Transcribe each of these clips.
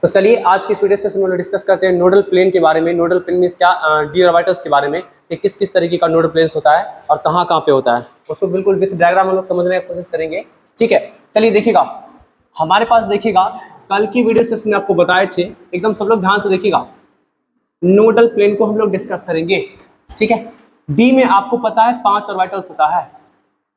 तो चलिए आज की इस वीडियो सेशन में डिस्कस करते हैं नोडल प्लेन के बारे में। नोडल प्लेन मींस क्या, डी ऑर्बिटल्स के बारे में कि किस किस तरीके का नोडल प्लेन्स होता है और कहाँ कहाँ पे होता है, उसको बिल्कुल विथ डायग्राम हम लोग समझने की कोशिश करेंगे। ठीक है, चलिए देखिएगा हमारे पास, देखिएगा कल की वीडियो सेशन में आपको बताए थे, एकदम सब लोग ध्यान से देखिएगा। नोडल प्लेन को हम लोग डिस्कस करेंगे। ठीक है, डी में आपको पता है 5 ऑर्बिटल्स होता है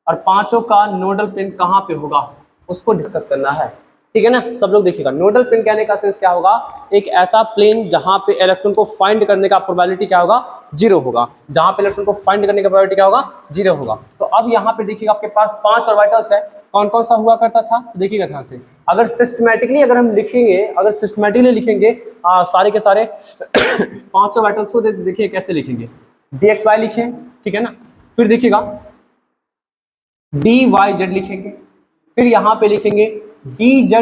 और पांचों का नोडल प्लेन कहाँ पे होगा उसको डिस्कस करना है। ठीक है ना, सब लोग देखिएगा। नोडल प्लेन कहने का सेंस क्या होगा, एक ऐसा प्लेन जहां पे इलेक्ट्रॉन को फाइंड करने का प्रोबेबिलिटी क्या होगा, 0 होगा। जहां पे इलेक्ट्रॉन को फाइंड करने का प्रोबेबिलिटी क्या होगा, 0 होगा। तो अब यहाँ पे देखिएगा आपके पास 5 ऑर्बिटल्स है। कौन कौन सा हुआ करता था, देखिएगा ध्यान से। अगर सिस्टमेटिकली अगर हम लिखेंगे, अगर सिस्टमेटिकली लिखेंगे सारे के सारे 5 ऑर्बिटल्स को देखिए कैसे लिखेंगे। dxy लिखें, ठीक है ना, फिर देखिएगा dyz लिखेंगे, फिर यहाँ पे लिखेंगे dz²,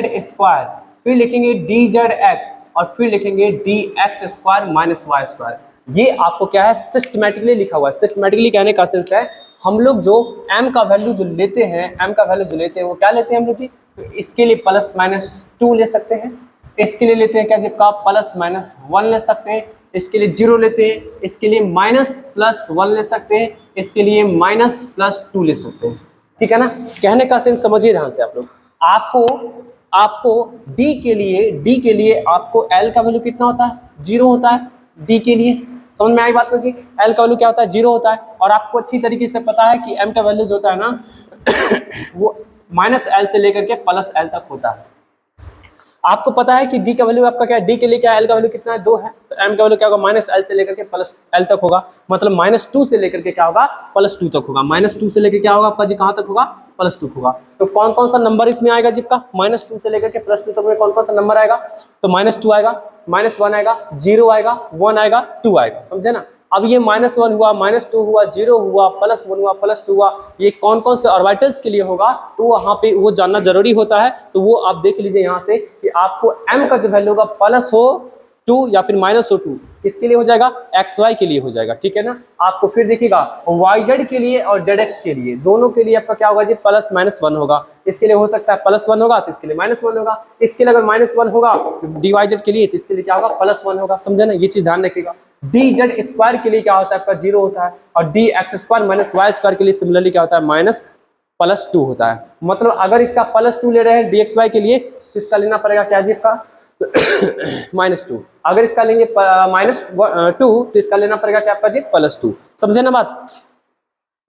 फिर लिखेंगे dzx और फिर लिखेंगे dx² माइनस y²। ये आपको क्या है, सिस्टमेटिकली लिखा हुआ है। सिस्टमेटिकली कहने का सेंस है हम लोग जो m का वैल्यू जो लेते हैं, m का वैल्यू जो लेते हैं वो क्या लेते हैं हम लोग जी, तो इसके लिए +-2 ले सकते हैं, इसके लिए लेते हैं क्या जिसका +-1 ले सकते हैं, इसके लिए 0 लेते हैं, इसके लिए -+1 ले सकते हैं, इसके लिए -+2 ले सकते हैं। ठीक है ना, कहने का सेंस समझिए ध्यान से आप लोग। आपको डी के लिए आपको एल का वैल्यू कितना होता है, 0 होता है। डी के लिए समझ में आई बात मुझे, एल का वैल्यू क्या होता है, 0 होता है। और आपको अच्छी तरीके से पता है कि एम का वैल्यू जो होता है ना वो -L से लेकर के +L तक होता है। आपको पता है कि डी का वैल्यू आपका क्या है, डी के लिए क्या है, एल का वैल्यू कितना है, 2 है। तो एम का वैल्यू क्या होगा, -L से लेकर के +L तक होगा। मतलब -2 से लेकर के क्या होगा, +2 तक होगा। -2 से लेकर क्या होगा आपका जी, कहाँ तक होगा, +2 होगा। तो कौन कौन सा नंबर इसमें आएगा जी आपका, -2 से लेकर के +2 तक में कौन कौन सा नंबर आएगा, तो -2 आएगा, -1 आएगा, 0 आएगा, 1 आएगा, 2 आएगा। समझे ना। अब ये -1 हुआ, -2 हुआ, 0 हुआ, +1 हुआ, +2 हुआ, ये कौन कौन से ऑर्बिटल्स के लिए होगा, तो वहाँ पे वो जानना जरूरी होता है। तो वो आप देख लीजिए यहाँ से कि आपको m का जो वैल्यू होगा +2 या फिर -2 किसके लिए हो जाएगा, xy के लिए हो जाएगा। ठीक है ना। आपको फिर देखिएगा yz के लिए और zx के लिए, दोनों के लिए आपका क्या होगा जी, +-1 होगा। इसके लिए हो सकता है +1 होगा तो इसके लिए -1 होगा, इसके लिए अगर -1 होगा dyz के लिए तो इसके लिए क्या होगा, +1 होगा। समझे ना, ये चीज ध्यान रखिएगा। dz² के लिए क्या होता है आपका, 0 होता है। और dx² माइनस y² के लिए सिमिलरली क्या होता है, +2 होता है। मतलब अगर इसका +2 ले रहे हैं dxy के लिए तो इसका लेना पड़ेगा क्या जी इसका -2। अगर इसका लेंगे -2 तो इसका लेना पड़ेगा क्या आपका जी, +2। समझे ना बात,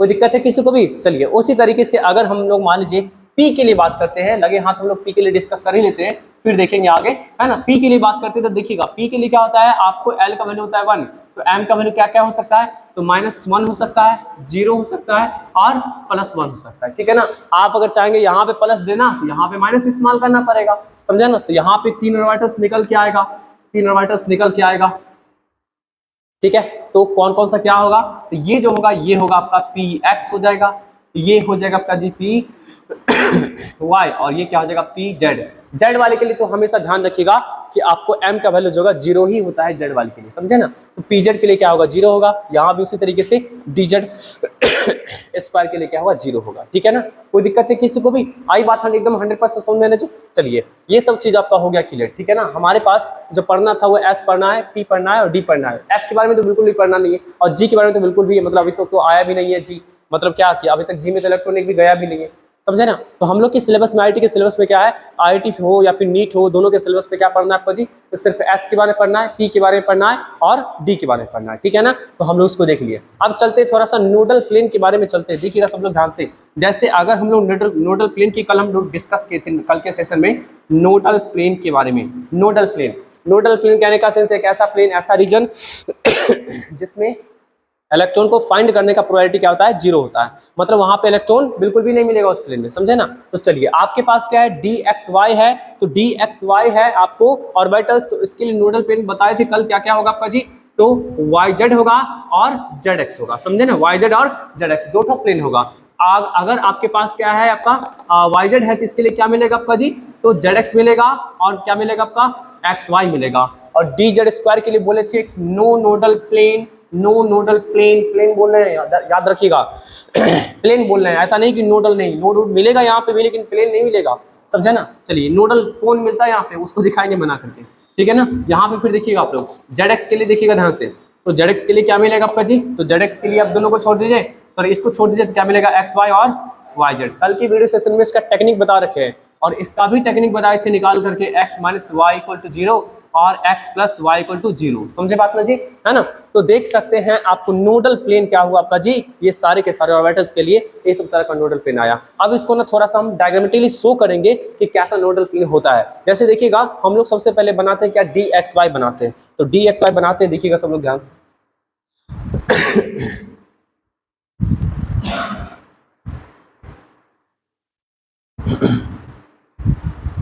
कोई दिक्कत है किसी को भी। चलिए उसी तरीके से अगर हम लोग मान लीजिए पी के लिए बात करते हैं, लगे हाथ हम लोग पी के लिए डिस्कस कर ही लेते हैं, फिर देखेंगे आगे, है ना। पी के लिए बात करते हैं तो देखिएगा पी के लिए क्या होता है, आपको एल का वैल्यू होता है 1, तो एम का वैल्यू क्या क्या हो सकता है, तो -1 हो सकता है, 0 हो सकता है और +1 हो सकता है। ठीक है ना। आप अगर चाहेंगे यहाँ पे प्लस देना तो यहाँ पे माइनस इस्तेमाल करना पड़ेगा। समझा ना। तो यहाँ पे 3 ऑर्बिटल्स निकल के आएगा, 3 ऑर्बिटल्स निकल के आएगा। ठीक है, तो कौन कौन सा क्या होगा, तो ये जो होगा ये होगा आपका px हो जाएगा, ये हो जाएगा आपका जी py और ये क्या हो जाएगा pz। z वाले के लिए तो हमेशा ध्यान रखिएगा कि आपको m का वैल्यू जो होगा 0 ही होता है z वाले के लिए। समझे ना। तो pz के लिए क्या होगा, 0 होगा। यहाँ भी उसी तरीके से dz² के लिए क्या होगा, 0 होगा। ठीक है ना, कोई दिक्कत है किसी को भी, आई बात हम एकदम 100% समझ में लेना। चलिए ये सब चीज आपका हो गया क्लियर। ठीक है ना। हमारे पास जो पढ़ना था वो s पढ़ना है, p पढ़ना है और d पढ़ना है। f के बारे में तो बिल्कुल भी पढ़ना नहीं है और g के बारे में तो बिल्कुल भी, मतलब अभी तक तो आया भी नहीं है जी। मतलब क्या किया अभी तक, जी में तो इलेक्ट्रॉनिक भी गया भी नहीं है। समझे ना। तो हम लोग के सिलेबस में, IIT के सिलेबस में क्या है, IIT हो या फिर नीट हो, दोनों के सिलेबस में क्या पढ़ना है आपको जी, तो सिर्फ एस के बारे में पढ़ना है, पी के बारे में पढ़ना है और डी के बारे में पढ़ना है। ठीक है ना। तो हम लोग उसको देख लिए। अब चलते थोड़ा सा नोडल प्लेन के बारे में चलते हैं। देखिएगा सब लोग ध्यान से। जैसे अगर हम लोग नोडल प्लेन की कल हम लोग डिस्कस किए थे कल के सेशन में, नोडल प्लेन के बारे में। नोडल प्लेन कहने का सेंस एक ऐसा प्लेन, ऐसा रीजन जिसमें इलेक्ट्रॉन को फाइंड करने का प्रोबेबिलिटी क्या होता है, 0 होता है। मतलब वहां पे इलेक्ट्रॉन बिल्कुल भी नहीं मिलेगा उस प्लेन में। समझे ना। तो चलिए आपके पास क्या है, dxy है, तो dxy है आपको ऑर्बिटल्स, तो इसके लिए नोडल प्लेन बताए थे कल क्या क्या होगा आपका जी, तो yz होगा और zx होगा। समझे ना, yz और zx दो ठो प्लेन होगा। अगर आपके पास क्या है आपका yz है तो इसके लिए क्या मिलेगा आपका जी, तो zx मिलेगा और क्या मिलेगा आपका xy मिलेगा। और dz² के लिए बोले थे no nodal plane, no nodal plane बोल रहे हैं, याद रखिएगा प्लेन बोल रहे हैं, ऐसा नहीं कि नोडल नहीं, नोडल मिलेगा यहाँ पे भी लेकिन प्लेन नहीं मिलेगा। समझे ना। चलिए नोडल कौन मिलता है यहाँ पे, उसको दिखाएंगे बना करके। ठीक है ना। यहाँ पे फिर देखिएगा आप लोग जेड के लिए देखिएगा ध्यान से, तो जेड के लिए क्या मिलेगा आपका जी, तो जेड के लिए आप दोनों को छोड़ दीजिए, तो इसको छोड़ दीजिए तो क्या मिलेगा एक्स वाई और वाई जेड। कल की वीडियो सेशन में इसका टेक्निक बता रखे हैं और इसका भी टेक्निक बताए थे निकाल करके X minus Y equal to 0 और x plus Y equal to 0, समझे बात ना जी, है ना। तो देख सकते हैं आपको नोडल प्लेन क्या हुआ आपका जी, ये सारे के सारे ऑर्बिटल्स के लिए इस तरह का नोडल प्लेन आया। अब इसको ना थोड़ा सा हम डायग्रामेटिकली शो करेंगे कि कैसा नोडल प्लेन होता है। जैसे देखिएगा हम लोग सबसे पहले बनाते हैं क्या, डी एक्स वाई बनाते हैं, तो डी एक्स वाई बनाते हैं, देखिएगा सब लोग ध्यान से।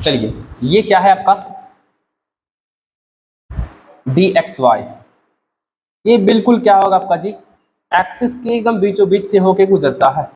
चलिए ये क्या है आपका डी एक्स वाई, ये बिल्कुल क्या होगा आपका जी, एक्सिस के एकदम बीचों बीच से होके गुजरता है।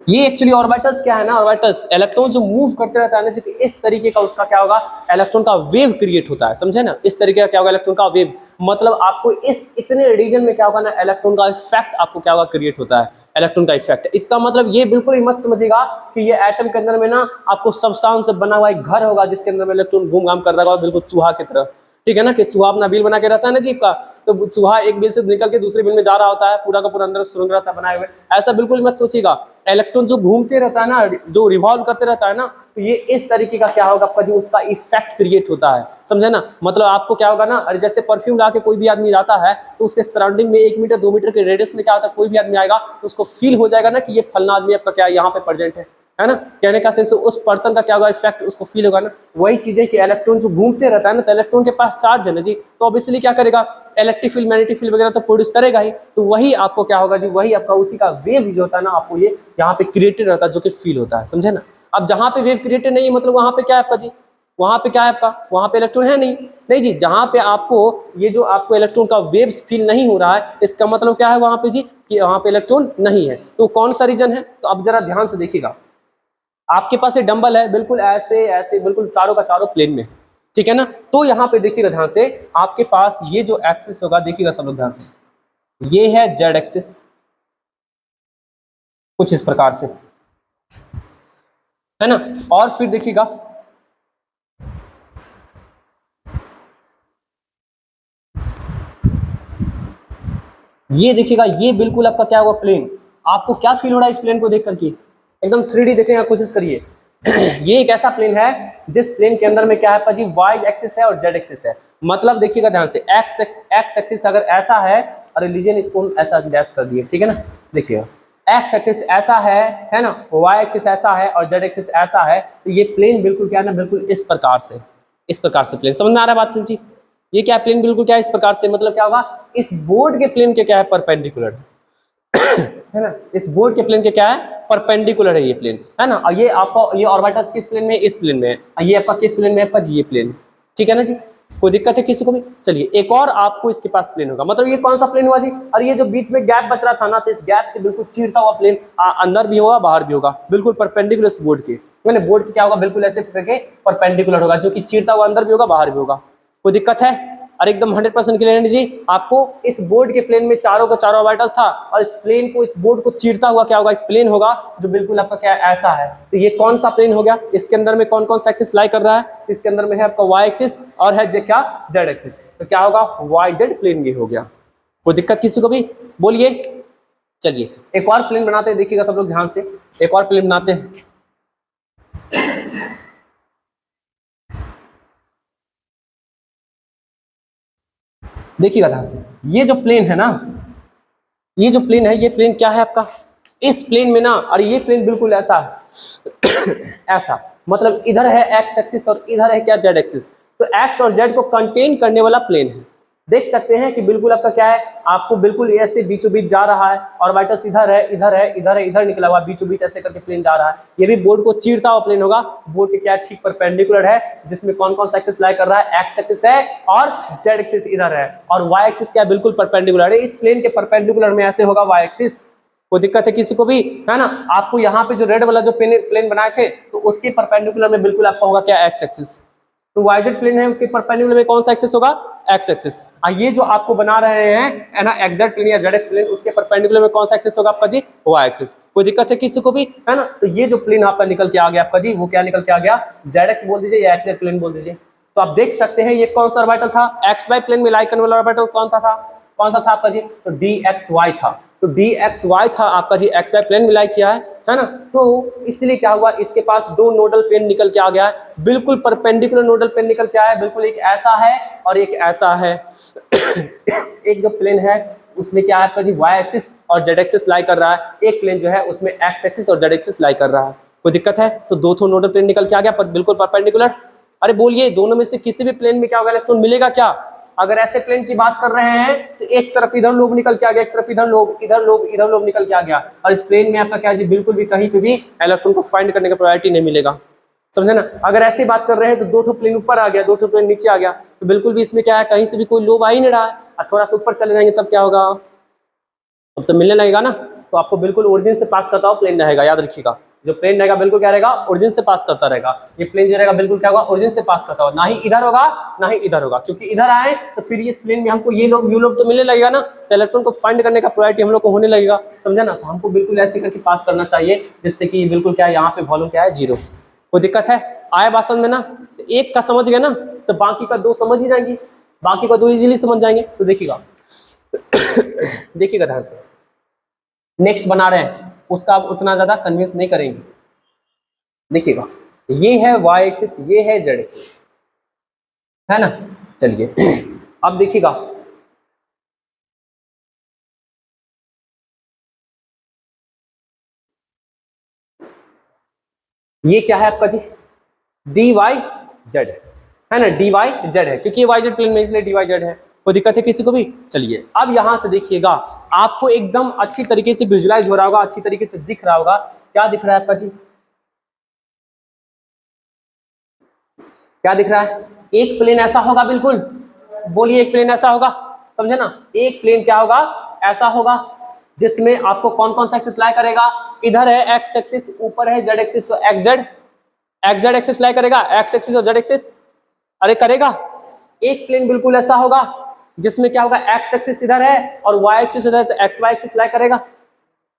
ये एक्चुअली ऑर्बिटल्स क्या है ना, ऑर्बिटल्स इलेक्ट्रॉन जो मूव करते रहता है ना जी, इस तरीके का उसका क्या होगा, इलेक्ट्रॉन का वेव क्रिएट होता है, समझे ना, इस तरीके का क्या होगा इलेक्ट्रॉन का वेव। मतलब आपको इस इतने रीजन में क्या होगा ना, इलेक्ट्रॉन का इफेक्ट आपको क्या होगा क्रिएट होता है, इलेक्ट्रॉन का इफेक्ट। इसका मतलब ये बिल्कुल ही मत समझिएगा कि ये एटम के अंदर में ना आपको सब्सटेंस से बना हुआ एक घर होगा जिसके अंदर में इलेक्ट्रॉन घूम घाम कर रहा होगा, बिल्कुल चूहा की तरह, ठीक है ना, कि चूहा अपना बिल बना के रहता है ना जीप का, तो चूहा एक बिल से निकल के दूसरे बिल में जा रहा होता है, पूरा का पूरा अंदर सुरंग रहता है बनाए हुए, ऐसा बिल्कुल मत सोचिएगा। इलेक्ट्रॉन जो घूमते रहता है ना, जो रिवॉल्व करते रहता है ना, तो ये इस तरीके का क्या होगा आपका जो उसका इफेक्ट क्रिएट होता है, समझे ना। मतलब आपको क्या होगा ना, अरे जैसे परफ्यूम ला के कोई भी आदमी जाता है तो उसके सराउंडिंग में 1 मीटर 2 मीटर के रेडियस में क्या होता है, कोई भी आदमी आएगा तो उसको फील हो जाएगा ना कि ये फलना आदमी आपका क्या यहाँ पे प्रेजेंट है ना, कहने का सेंस उस पर्सन का क्या होगा इफेक्ट उसको फील होगा ना। वही चीजें कि इलेक्ट्रॉन जो घूमते रहता है ना, तो इलेक्ट्रॉन के पास चार्ज है ना जी, तो ऑब्वियसली क्या करेगा, इलेक्ट्रिक फील्ड मैग्नेटिक फील्ड वगैरह तो प्रोड्यूस करेगा ही, तो वही आपको क्या होगा जी, वही आपका उसी का वेव जो होता है ना, आपको ये यहाँ पे क्रिएटेड रहता है जो कि फील होता है, समझे ना। अब जहाँ पे वेव क्रिएटेड नहीं है मतलब वहां पे क्या है आपका जी, वहां पे क्या है आपका, वहां पे इलेक्ट्रॉन है नहीं, नहीं जी, जहां पे आपको ये जो आपको इलेक्ट्रॉन का वेव्स फील नहीं हो रहा है, इसका मतलब क्या है वहां पे जी, कि वहां पे इलेक्ट्रॉन नहीं है। तो कौन सा रीजन है, तो अब जरा ध्यान से देखिएगा, आपके पास ये डंबल है बिल्कुल ऐसे ऐसे बिल्कुल चारों का चारों प्लेन में, ठीक है ना। तो यहाँ पे देखिएगा ध्यान से, आपके पास ये जो एक्सिस होगा, देखिएगा सब लोग ध्यान से, ये है जेड एक्सिस, कुछ इस प्रकार से, है ना। और फिर देखिएगा ये देखिएगा, ये बिल्कुल आपका क्या होगा प्लेन। आपको क्या फील हो रहा है इस प्लेन को देख करके, एकदम 3D देखने का कोशिश करिए। ये एक ऐसा प्लेन है जिस प्लेन के अंदर में क्या है जी, वाई एक्सिस है और जेड एक्सिस है। मतलब देखिएगा ध्यान से, एक्स एक्सिस अगर ऐसा है, अरे लीजिए इसको ऐसा डैश कर दिए, ठीक है ना, देखिएगा एक्स एक्सिस ऐसा है ना, वाई एक्सिस ऐसा है और जेड एक्सिस ऐसा है, तो ये प्लेन बिल्कुल क्या है ना, बिल्कुल इस प्रकार से, इस प्रकार से प्लेन, समझ में आ रहा है बात जी। ये क्या प्लेन बिल्कुल क्या है इस प्रकार से, मतलब क्या होगा, इस बोर्ड के प्लेन के क्या है, परपेंडिकुलर है ना, इस बोर्ड के प्लेन के क्या है, परपेंडिकुलर है ये प्लेन, है ना। और ये आपका ये ऑर्बिटल्स किस प्लेन में, इस प्लेन में है, ये आपका किस प्लेन में है आपका जी, ये प्लेन, ठीक है ना जी, कोई दिक्कत है किसी को भी। चलिए एक और आपको इसके पास प्लेन होगा, मतलब ये कौन सा प्लेन हुआ जी, और ये जो बीच में गैप बच रहा था ना, तो इस गैप से बिल्कुल चीरता हुआ प्लेन अंदर भी होगा बाहर भी होगा, बिल्कुल परपेंडिकुलर इस बोर्ड के, मैंने बोर्ड क्या होगा बिल्कुल ऐसे करके परपेंडिकुलर होगा, जो कि चीरता हुआ अंदर भी होगा बाहर भी होगा। कोई दिक्कत है, और एकदम 100% क्लियर जी। आपको इस बोर्ड के प्लेन में चारों का चारों ऑर्बिटल्स था, और इस प्लेन को, इस बोर्ड को चीरता हुआ क्या होगा, एक प्लेन होगा जो बिल्कुल आपका क्या ऐसा है। तो ये कौन सा प्लेन हो गया, इसके अंदर में कौन कौन सा एक्सिस लाई कर रहा है, इसके अंदर में है आपका वाई एक्सिस और है क्या जेड एक्सिस, तो क्या होगा वाई जेड प्लेन ये हो गया। कोई दिक्कत किसी को भी, बोलिए। चलिए एक और प्लेन बनाते हैं, देखिएगा सब लोग ध्यान से, एक और प्लेन बनाते हैं। देखिएगा ध्यान से, ये जो प्लेन है ना, ये जो प्लेन है, ये प्लेन क्या है आपका, इस प्लेन में ना, और ये प्लेन बिल्कुल ऐसा है ऐसा, मतलब इधर है एक्स एक्सिस और इधर है क्या जेड एक्सिस, तो एक्स और जेड को कंटेन करने वाला प्लेन है। देख सकते हैं कि बिल्कुल आपका क्या है, आपको बिल्कुल ऐसे बीचों बीच जा रहा है, ऑर्बिटल्स इधर है इधर है इधर है, इधर निकला हुआ बीचों बीच ऐसे करके प्लेन जा रहा है। ये भी बोर्ड को चीरता हुआ प्लेन होगा, बोर्ड के क्या ठीक परपेंडिकुलर है, जिसमें कौन कौन सा एक्सिस लाई कर रहा है, एक्स एक्सिस है और जेड एक्सिस इधर है, और वाई एक्सिस क्या बिल्कुल परपेंडिकुलर है, इस प्लेन के परपेंडिकुलर में ऐसे होगा वाई एक्सिस। कोई दिक्कत है किसी को भी, है ना। आपको यहाँ पे जो रेड वाला जो प्लेन बनाए थे, तो उसके परपेंडिकुलर में बिल्कुल आपका होगा क्या एक्स एक्सिस, तो वाईजेड प्लेन है उसके परपेंडिकुलर में कौन सा एक्सिस होगा, एक्स एक्सिस। ये जो आपको बना रहे हैं है ना एक्सजेड प्लेन या जेड एक्स प्लेन, उसके परपेंडिकुलर में कौन सा एक्सिस होगा आपका जी, वाई एक्सिस। कोई दिक्कत है किसी को भी, है ना। तो ये जो प्लेन आपका निकल के आ गया आपका जी, वो क्या निकल के आ गया, जेड एक्स बोल दीजिए या एक्सजेड प्लेन बोल दीजिए। तो आप देख सकते हैं ये कौन सा ऑर्बिटल था, एक्स वाई प्लेन में लाई करने वाला ऑर्बिटल कौन था कौन सा था आपका जी, तो डी एक्स वाई था। तो डी एक्स वाई था आपका जी, एक्स वाई प्लेन में लाई किया है ना। तो इसलिए क्या हुआ, इसके पास दो नोडल प्लेन निकल के आ गया है, बिल्कुल परपेंडिकुलर नोडल प्लेन निकल के आया है, बिल्कुल एक ऐसा है और एक ऐसा है। एक जो प्लेन है उसमें क्या है आपका जी, वाई एक्सिस और जेड एक्सिस लाई कर रहा है, एक प्लेन जो है उसमें एक्स एक्सिस और जेड एक्सिस लाई कर रहा है। कोई दिक्कत है, तो दो थो नोडल प्लेन निकल के आ गया पर बिल्कुल परपेंडिकुलर। अरे बोलिए दोनों में से किसी भी प्लेन में क्या होगा, इलेक्ट्रॉन मिलेगा क्या। अगर ऐसे प्लेन की बात कर रहे हैं तो एक तरफ इधर लोब निकल के आ गया, एक तरफ इधर लोब, इधर लोब, इधर लोब निकल के आ गया, और इस प्लेन में आपका क्या जी, बिल्कुल भी कहीं पे भी इलेक्ट्रॉन को फाइंड करने का प्रायोरिटी नहीं मिलेगा, समझे ना। अगर ऐसी बात कर रहे हैं तो दो ठो प्लेन ऊपर आ गया, दो ठो प्लेन नीचे आ गया, तो बिल्कुल भी इसमें क्या है, कहीं से भी कोई लोब आ ही नहीं रहा है। और थोड़ा सा ऊपर चले जाएंगे तब क्या होगा, अब तो मिलने लगेगा ना। तो आपको बिल्कुल ओरिजिन से पास करता हुआ प्लेन रहेगा, याद रखिएगा। जो प्लेन रहेगा बिल्कुल क्या रहेगा, ओरिजिन से पास करता रहेगा। ये प्लेन जो रहेगा बिल्कुल क्या होगा, ओरिजिन से पास करता होगा, ना ही इधर होगा ना ही इधर होगा, क्योंकि इधर आए तो फिर इस प्लेन में हमको ये लोग यू लोग तो मिलने लगेगा ना, तो इलेक्ट्रॉन को फाइंड करने का प्रायोरिटी हम लोग को होने लगेगा, समझा ना। तो हमको बिल्कुल ऐसे करके पास करना चाहिए जिससे कि बिल्कुल क्या है, यहाँ पे वॉल्यूम क्या है, जीरो। कोई दिक्कत है, आया बात समझ में ना। तो एक का समझ गए ना तो बाकी का दो समझ ही जाएंगे, बाकी का दो इजीली समझ जाएंगे। तो देखिएगा देखिएगा ध्यान से, नेक्स्ट बना रहे हैं उसका आप उतना ज्यादा कन्विंस नहीं करेंगे। देखिएगा ये है वाई एक्सिस, ये है जेड एक्सिस, है ना। चलिए अब देखिएगा, ये क्या है आपका जी, डी वाई जेड है ना, डी वाई जेड है, क्योंकि ये वाई जेड प्लेन में इसलिए डी वाई जेड है। कोई दिक्कत है किसी को भी। चलिए अब यहां से देखिएगा, आपको एकदम अच्छी तरीके से विजुलाइज हो रहा होगा, अच्छी तरीके से दिख रहा होगा। क्या दिख रहा है आपका जी, क्या दिख रहा है, एक प्लेन ऐसा होगा, बिल्कुल बोलिए एक प्लेन ऐसा होगा, समझे ना। एक प्लेन क्या होगा, ऐसा होगा, जिसमें आपको कौन कौन सा एक्सिस लाई करेगा, इधर है एक्स एक्सिस, ऊपर है जेड एक्सिस, तो एक्स जेड एक्सिस लाई करेगा, एक्स एक्सिस और जेड एक्सिस, अरे करेगा। एक प्लेन बिल्कुल ऐसा होगा जिसमें क्या होगा, एक्स एक्सिस इधर है और वाई एक्सिस इधर है, तो एक्स वाई एक्सिस लाई करेगा।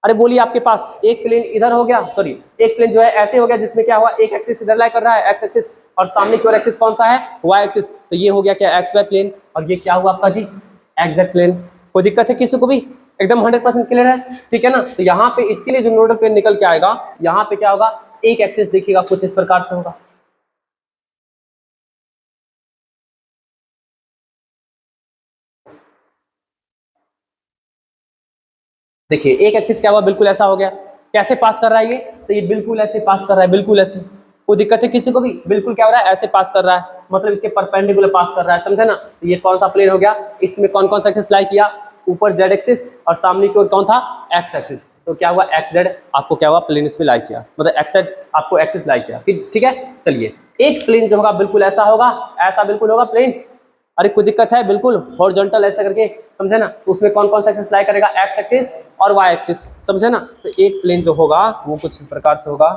अरे बोलिए आपके पास एक प्लेन इधर हो गया, सॉरी एक प्लेन जो है ऐसे हो गया जिसमें क्या हुआ, एक एक्सिस इधर लाई कर रहा है एक्स एक्सिस, और सामने की ओर एक्सिस कौन सा है, वाई एक्सिस। तो ये हो गया क्या, एक्स वाई प्लेन, और ये क्या हुआ आपका जी, एक्स जेड प्लेन। कोई दिक्कत है किसी को भी, एकदम 100% क्लियर है, ठीक है ना। तो यहाँ पे इसके लिए जो नोडल प्लेन निकल के आएगा, यहाँ पे क्या होगा, एक एक्सिस देखिएगा कुछ इस प्रकार से होगा, देखिए एक एक्सिस क्या हुआ, बिल्कुल ऐसा हो गया। कैसे पास कर रहा है ये, तो ये बिल्कुल ऐसे पास कर रहा है, बिल्कुल ऐसे। कोई दिक्कत है किसी को भी, बिल्कुल क्या हो रहा है, ऐसे पास कर रहा है, मतलब इसके परपेंडिकुलर पास कर रहा है, समझे ना। तो ये कौन सा प्लेन हो गया, इसमें कौन कौन सा एक्सिस लाई किया, ऊपर जेड एक्सिस और सामने की ओर कौन था, एक्स एक्सिस। तो क्या हुआ, एक्स जेड आपको क्या हुआ, प्लेन इसमें लाई किया, मतलब एक्स जेड आपको एक्सिस लाई किया, ठीक है। चलिए एक प्लेन जो होगा बिल्कुल ऐसा होगा, ऐसा बिल्कुल होगा प्लेन। अरे कोई दिक्कत है, बिल्कुल हॉरिजॉन्टल ऐसा करके, समझे ना। तो उसमें कौन कौन सा एक्सिस लाई करेगा, एक्स एक्सिस और वाई एक्सिस, समझे ना। तो एक प्लेन जो होगा वो कुछ इस प्रकार से होगा,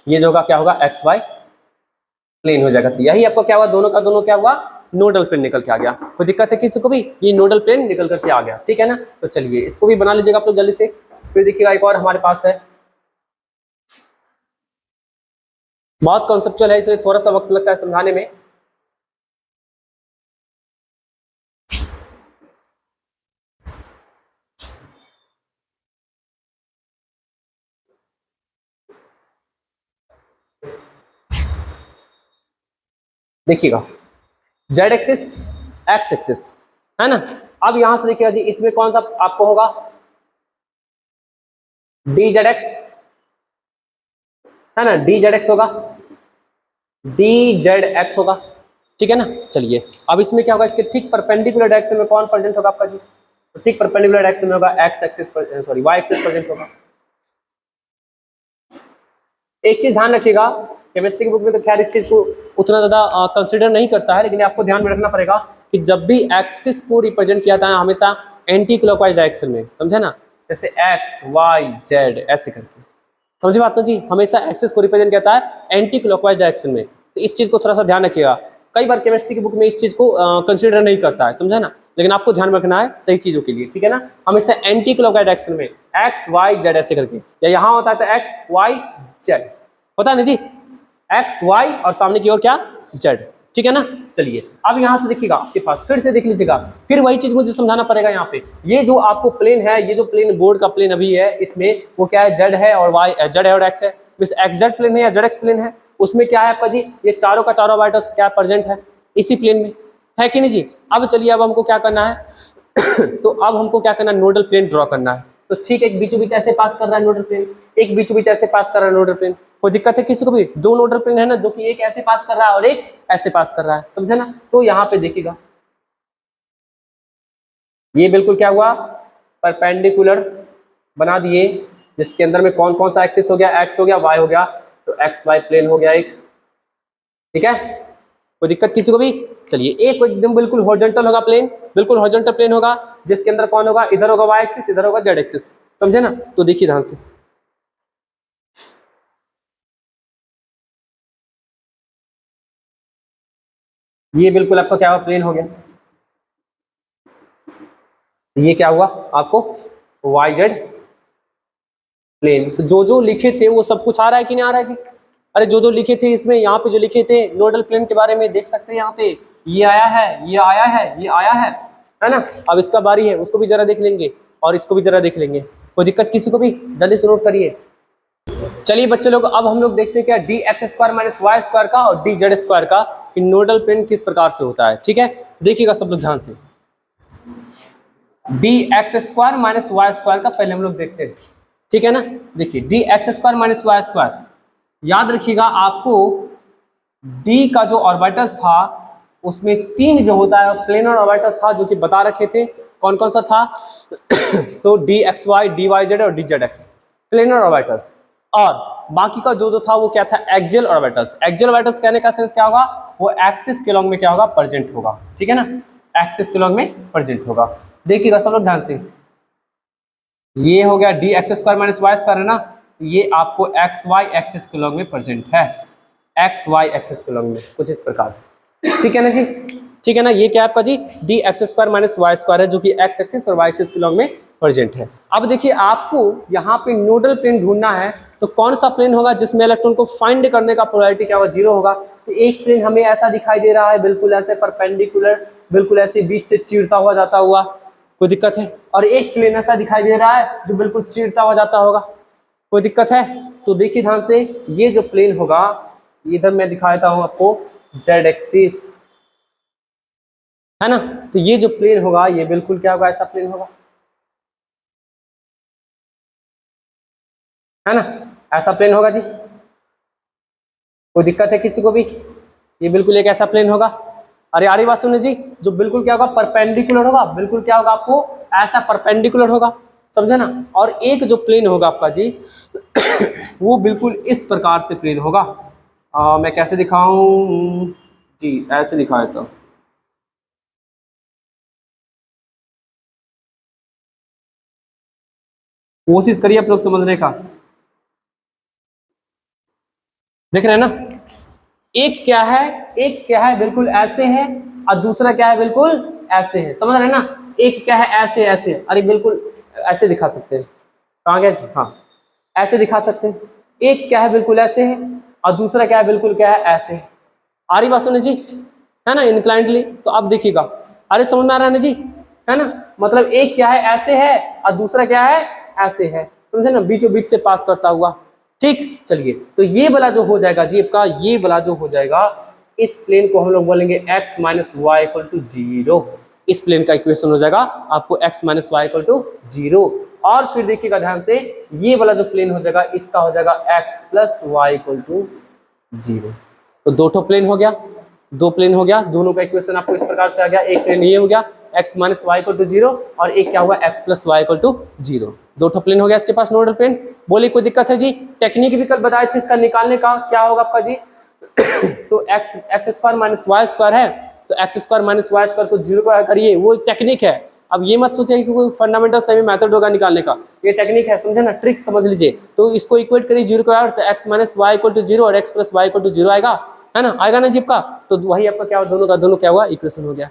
ये जो होगा क्या होगा, एक्स वाई प्लेन हो जाएगा। तो यही आपको क्या हुआ, दोनों का दोनों क्या हुआ, नोडल प्लेन निकल के आ गया। कोई दिक्कत है किसी को भी, ये नोडल प्लेन निकल करके आ गया, ठीक है ना। तो चलिए इसको भी बना लीजिएगा आप लोग जल्दी से। फिर देखिएगा एक और हमारे पास है, बहुत कॉन्सेप्चुअल है इसलिए थोड़ा सा वक्त लगता है समझाने में। देखिएगा जेड एक्सिस, एक्स एक्सिस, है ना। अब यहां से देखिएगा जी, इसमें कौन सा आपको होगा, डी जेड एक्स, है ना, डी जेड एक्स होगा, डी जेड एक्स होगा, ठीक है ना। चलिए अब इसमें क्या होगा, इसके ठीक परपेंडिकुलर डायरेक्शन में कौन प्रेजेंट होगा आपका जी, तो ठीक परपेंडिकुलर डायरेक्शन में होगा X axis, sorry Y axis present होगा। एक चीज ध्यान रखिएगा, केमिस्ट्री की बुक में तो खैर इस चीज को उतना ज्यादा कंसिडर नहीं करता है, लेकिन आपको ध्यान में रखना पड़ेगा कि जब भी एक्सिस को रिप्रेजेंट किया जाता है हमेशा एंटी क्लॉकवाइज डायरेक्शन में, समझे ना। जैसे एक्स वाई जेड ऐसे करके, समझे बात ना जी। हमेशा एक्सिस को रिप्रेजेंट करता है एंटी क्लॉकवाइज डायरेक्शन में, तो इस चीज को थोड़ा सा ध्यान रखिएगा। कई बार केमिस्ट्री की बुक में इस चीज को कंसीडर नहीं करता है, समझा ना, लेकिन आपको ध्यान रखना है सही चीजों के लिए, ठीक है ना। हमेशा एंटी क्लॉकवाइज डायरेक्शन में एक्स वाई जेड ऐसे करके, या यहाँ होता है तो एक्स वाई जेड होता है ना जी, एक्स वाई और सामने की ओर क्या जेड, ठीक है ना। चलिए अब यहाँ से देखिएगा आपके पास, फिर से देख लीजिएगा, फिर वही चीज मुझे समझाना पड़ेगा। यहाँ पे ये जो आपको प्लेन है, ये जो प्लेन बोर्ड का प्लेन अभी है, इसमें वो क्या है, जेड है और वाई, जेड है और एक्स है, एक्स जेड प्लेन है या जेड एक्स प्लेन है, उसमें क्या है आपका जी, ये चारों का चारों ऑर्बिटल्स क्या प्रेजेंट है इसी प्लेन में, है कि नहीं जी। अब चलिए अब हमको क्या करना है तो अब हमको क्या करना है, नोडल प्लेन ड्रॉ करना है। तो ठीक है, एक बीचों बीच ऐसे पास कर रहा है नोडल प्लेन, एक बीचों बीच ऐसे पास कर रहा है नोडल प्लेन, कोई दिक्कत है किसी को भी। दो नोडल प्लेन है ना, जो कि एक ऐसे पास कर रहा है और एक ऐसे पास कर रहा है, समझे ना। तो यहाँ पे देखिएगा ये बिल्कुल क्या हुआ, परपेंडिकुलर बना दिए, जिसके अंदर में कौन कौन सा एक्सिस हो गया, एक्स हो गया, वाई हो गया, तो एक्स वाई प्लेन हो गया एक, ठीक है, कोई दिक्कत किसी को भी। चलिए एक एकदम बिल्कुल हॉरिजॉन्टल होगा प्लेन, बिल्कुल हॉरिजॉन्टल प्लेन होगा, जिसके अंदर कौन होगा, इधर होगा वाई एक्सिस, इधर होगा जेड एक्सिस, समझे ना। तो देखिए ध्यान से, ये बिल्कुल आपका क्या हुआ, प्लेन हो गया। ये क्या हुआ आपको, वाई जेड प्लेन। तो जो जो लिखे थे वो सब कुछ आ रहा है कि नहीं आ रहा है जी। अरे जो जो लिखे थे इसमें, यहाँ पे जो लिखे थे नोडल प्लेन के बारे में देख सकते हैं, यहाँ पे ये आया है, ये आया है, ये आया है ना। अब इसका बारी है, उसको भी जरा देख लेंगे और इसको भी जरा देख लेंगे, कोई दिक्कत किसी को भी, जल्दी से नोट करिए। चलिए बच्चे लोग, अब हम लोग देखते हैं क्या D X square minus Y square का और डी जेड स्क्वायर का कि नोडल प्लेन किस प्रकार से होता है, ठीक है। देखिएगा सब लोग ध्यान से, D X square minus Y square का पहले हम लोग देखते हैं, ठीक है ना। देखिए D X square minus Y square, याद रखिएगा आपको डी का जो ऑर्बिटल्स था उसमें तीन जो होता है प्लेनर ऑर्बिटल्स था, जो कि बता रखे थे कौन कौन सा था तो D X Y, D Y Z और D Z X planar orbitals, और बाकी का जो जो था वो क्या था, एक्सियल ऑर्बिटल्स। एक्सियल ऑर्बिटल्स कहने का सेंस क्या होगा, वो एक्सिस के लॉन्ग में क्या होगा, प्रेजेंट होगा, ठीक है ना, एक्सिस के लॉन्ग में प्रेजेंट होगा। देखिएगा सब लोग ध्यान से, ये हो गया D X square minus Y square है ना, ये आपको एक्स वाई एक्सिस के लॉन्ग में प्रेजेंट है, एक्स वाई एक्सिस के लॉन्ग में कुछ इस प्रकार से, ठीक है ना जी, ठीक है ना। ये क्या है आपका जी, D X square minus Y square है, जो कि एक्स एक्सिस और वाई एक्सिस के लॉन्ग में प्रेजेंट है। अब देखिए आपको यहाँ पे नोडल प्लेन ढूंढना है, तो कौन सा प्लेन होगा जिसमें इलेक्ट्रॉन को फाइंड करने का प्रोबेबिलिटी क्या होगा, जीरो होगा। तो एक प्लेन हमें ऐसा दिखाई दे रहा है, बिल्कुल ऐसे परपेंडिकुलर, बिल्कुल ऐसे बीच से चीरता हुआ जाता हुआ, कोई दिक्कत है। और एक प्लेन ऐसा दिखाई दे रहा है जो बिल्कुल चीरता हुआ जाता होगा, कोई दिक्कत है। तो देखिए ध्यान से, ये जो प्लेन होगा, इधर मैं दिखाता हूं आपको जेड एक्सिस, है ना। तो ये जो प्लेन होगा ये बिल्कुल क्या होगा, ऐसा प्लेन होगा, है ना, ऐसा प्लेन होगा जी, कोई दिक्कत है किसी को भी। ये बिल्कुल एक ऐसा प्लेन होगा। अरे यार बात सुनिए जी, जो बिल्कुल क्या होगा, परपेंडिकुलर होगा, बिल्कुल क्या होगा आपको, ऐसा परपेंडिकुलर होगा, समझे ना। और एक जो प्लेन होगा आपका जी वो बिल्कुल इस प्रकार से प्लेन होगा। मैं कैसे दिखाऊं जी, ऐसे दिखा देता हूं, कोशिश करिए आप लोग समझने का। देख रहे हैं ना, एक क्या है बिल्कुल ऐसे है, और दूसरा क्या है बिल्कुल ऐसे है, समझ रहे हैं ना। एक क्या है ऐसे ऐसे, अरे बिल्कुल ऐसे दिखा सकते हैं, कहाँ गया जी, हाँ ऐसे दिखा सकते हैं। एक क्या है बिल्कुल ऐसे है, और दूसरा क्या है बिल्कुल क्या है ऐसे है। आ रही बात सुनिए जी, है ना, इंक्लाइंटली। तो अब देखिएगा, अरे समझ में आ रहा है ना जी, है ना। मतलब एक क्या है ऐसे है और दूसरा क्या है ऐसे है, समझे ना, बीचों बीच से पास करता हुआ, ठीक। चलिए तो ये वाला जो हो जाएगा जी आपका, ये वाला जो हो जाएगा, इस प्लेन को हम लोग बोलेंगे x minus Y equal to zero. इस प्लेन का इक्वेशन हो जाएगा आपको x minus Y equal to zero. और फिर देखिएगा ध्यान से, ये वाला जो प्लेन हो जाएगा इसका हो जाएगा x plus Y equal to zero. तो दो ठो प्लेन हो गया, दो प्लेन हो गया, दोनों का इक्वेशन आपको इस प्रकार से आ गया। एक प्लेन ये हो गया x minus Y equal to zero, और एक क्या हुआ x plus Y equal to zero. दो ठो प्लेन हो गया इसके पास नोडल प्लेन। बोले कोई दिक्कत है जी, टेक्निक भी कल बताए थे इसका निकालने का, क्या होगा आपका जी तो X square minus Y square है, तो X square minus Y square को जीरो करिए, वो टेक्निक है। अब ये मत सोचिए कि कोई फंडामेंटल सेमी मेथड होगा निकालने का, ये टेक्निक है, समझे ना, ट्रिक समझ लीजिए। तो इसको इक्वेट करिए 0 के तो x minus Y equal to 0 और x plus Y equal to 0 आएगा, है ना, आएगा ना जिप का, तो वही आपका क्या दोनों का दोनों क्या हुआ, इक्वेशन हो गया,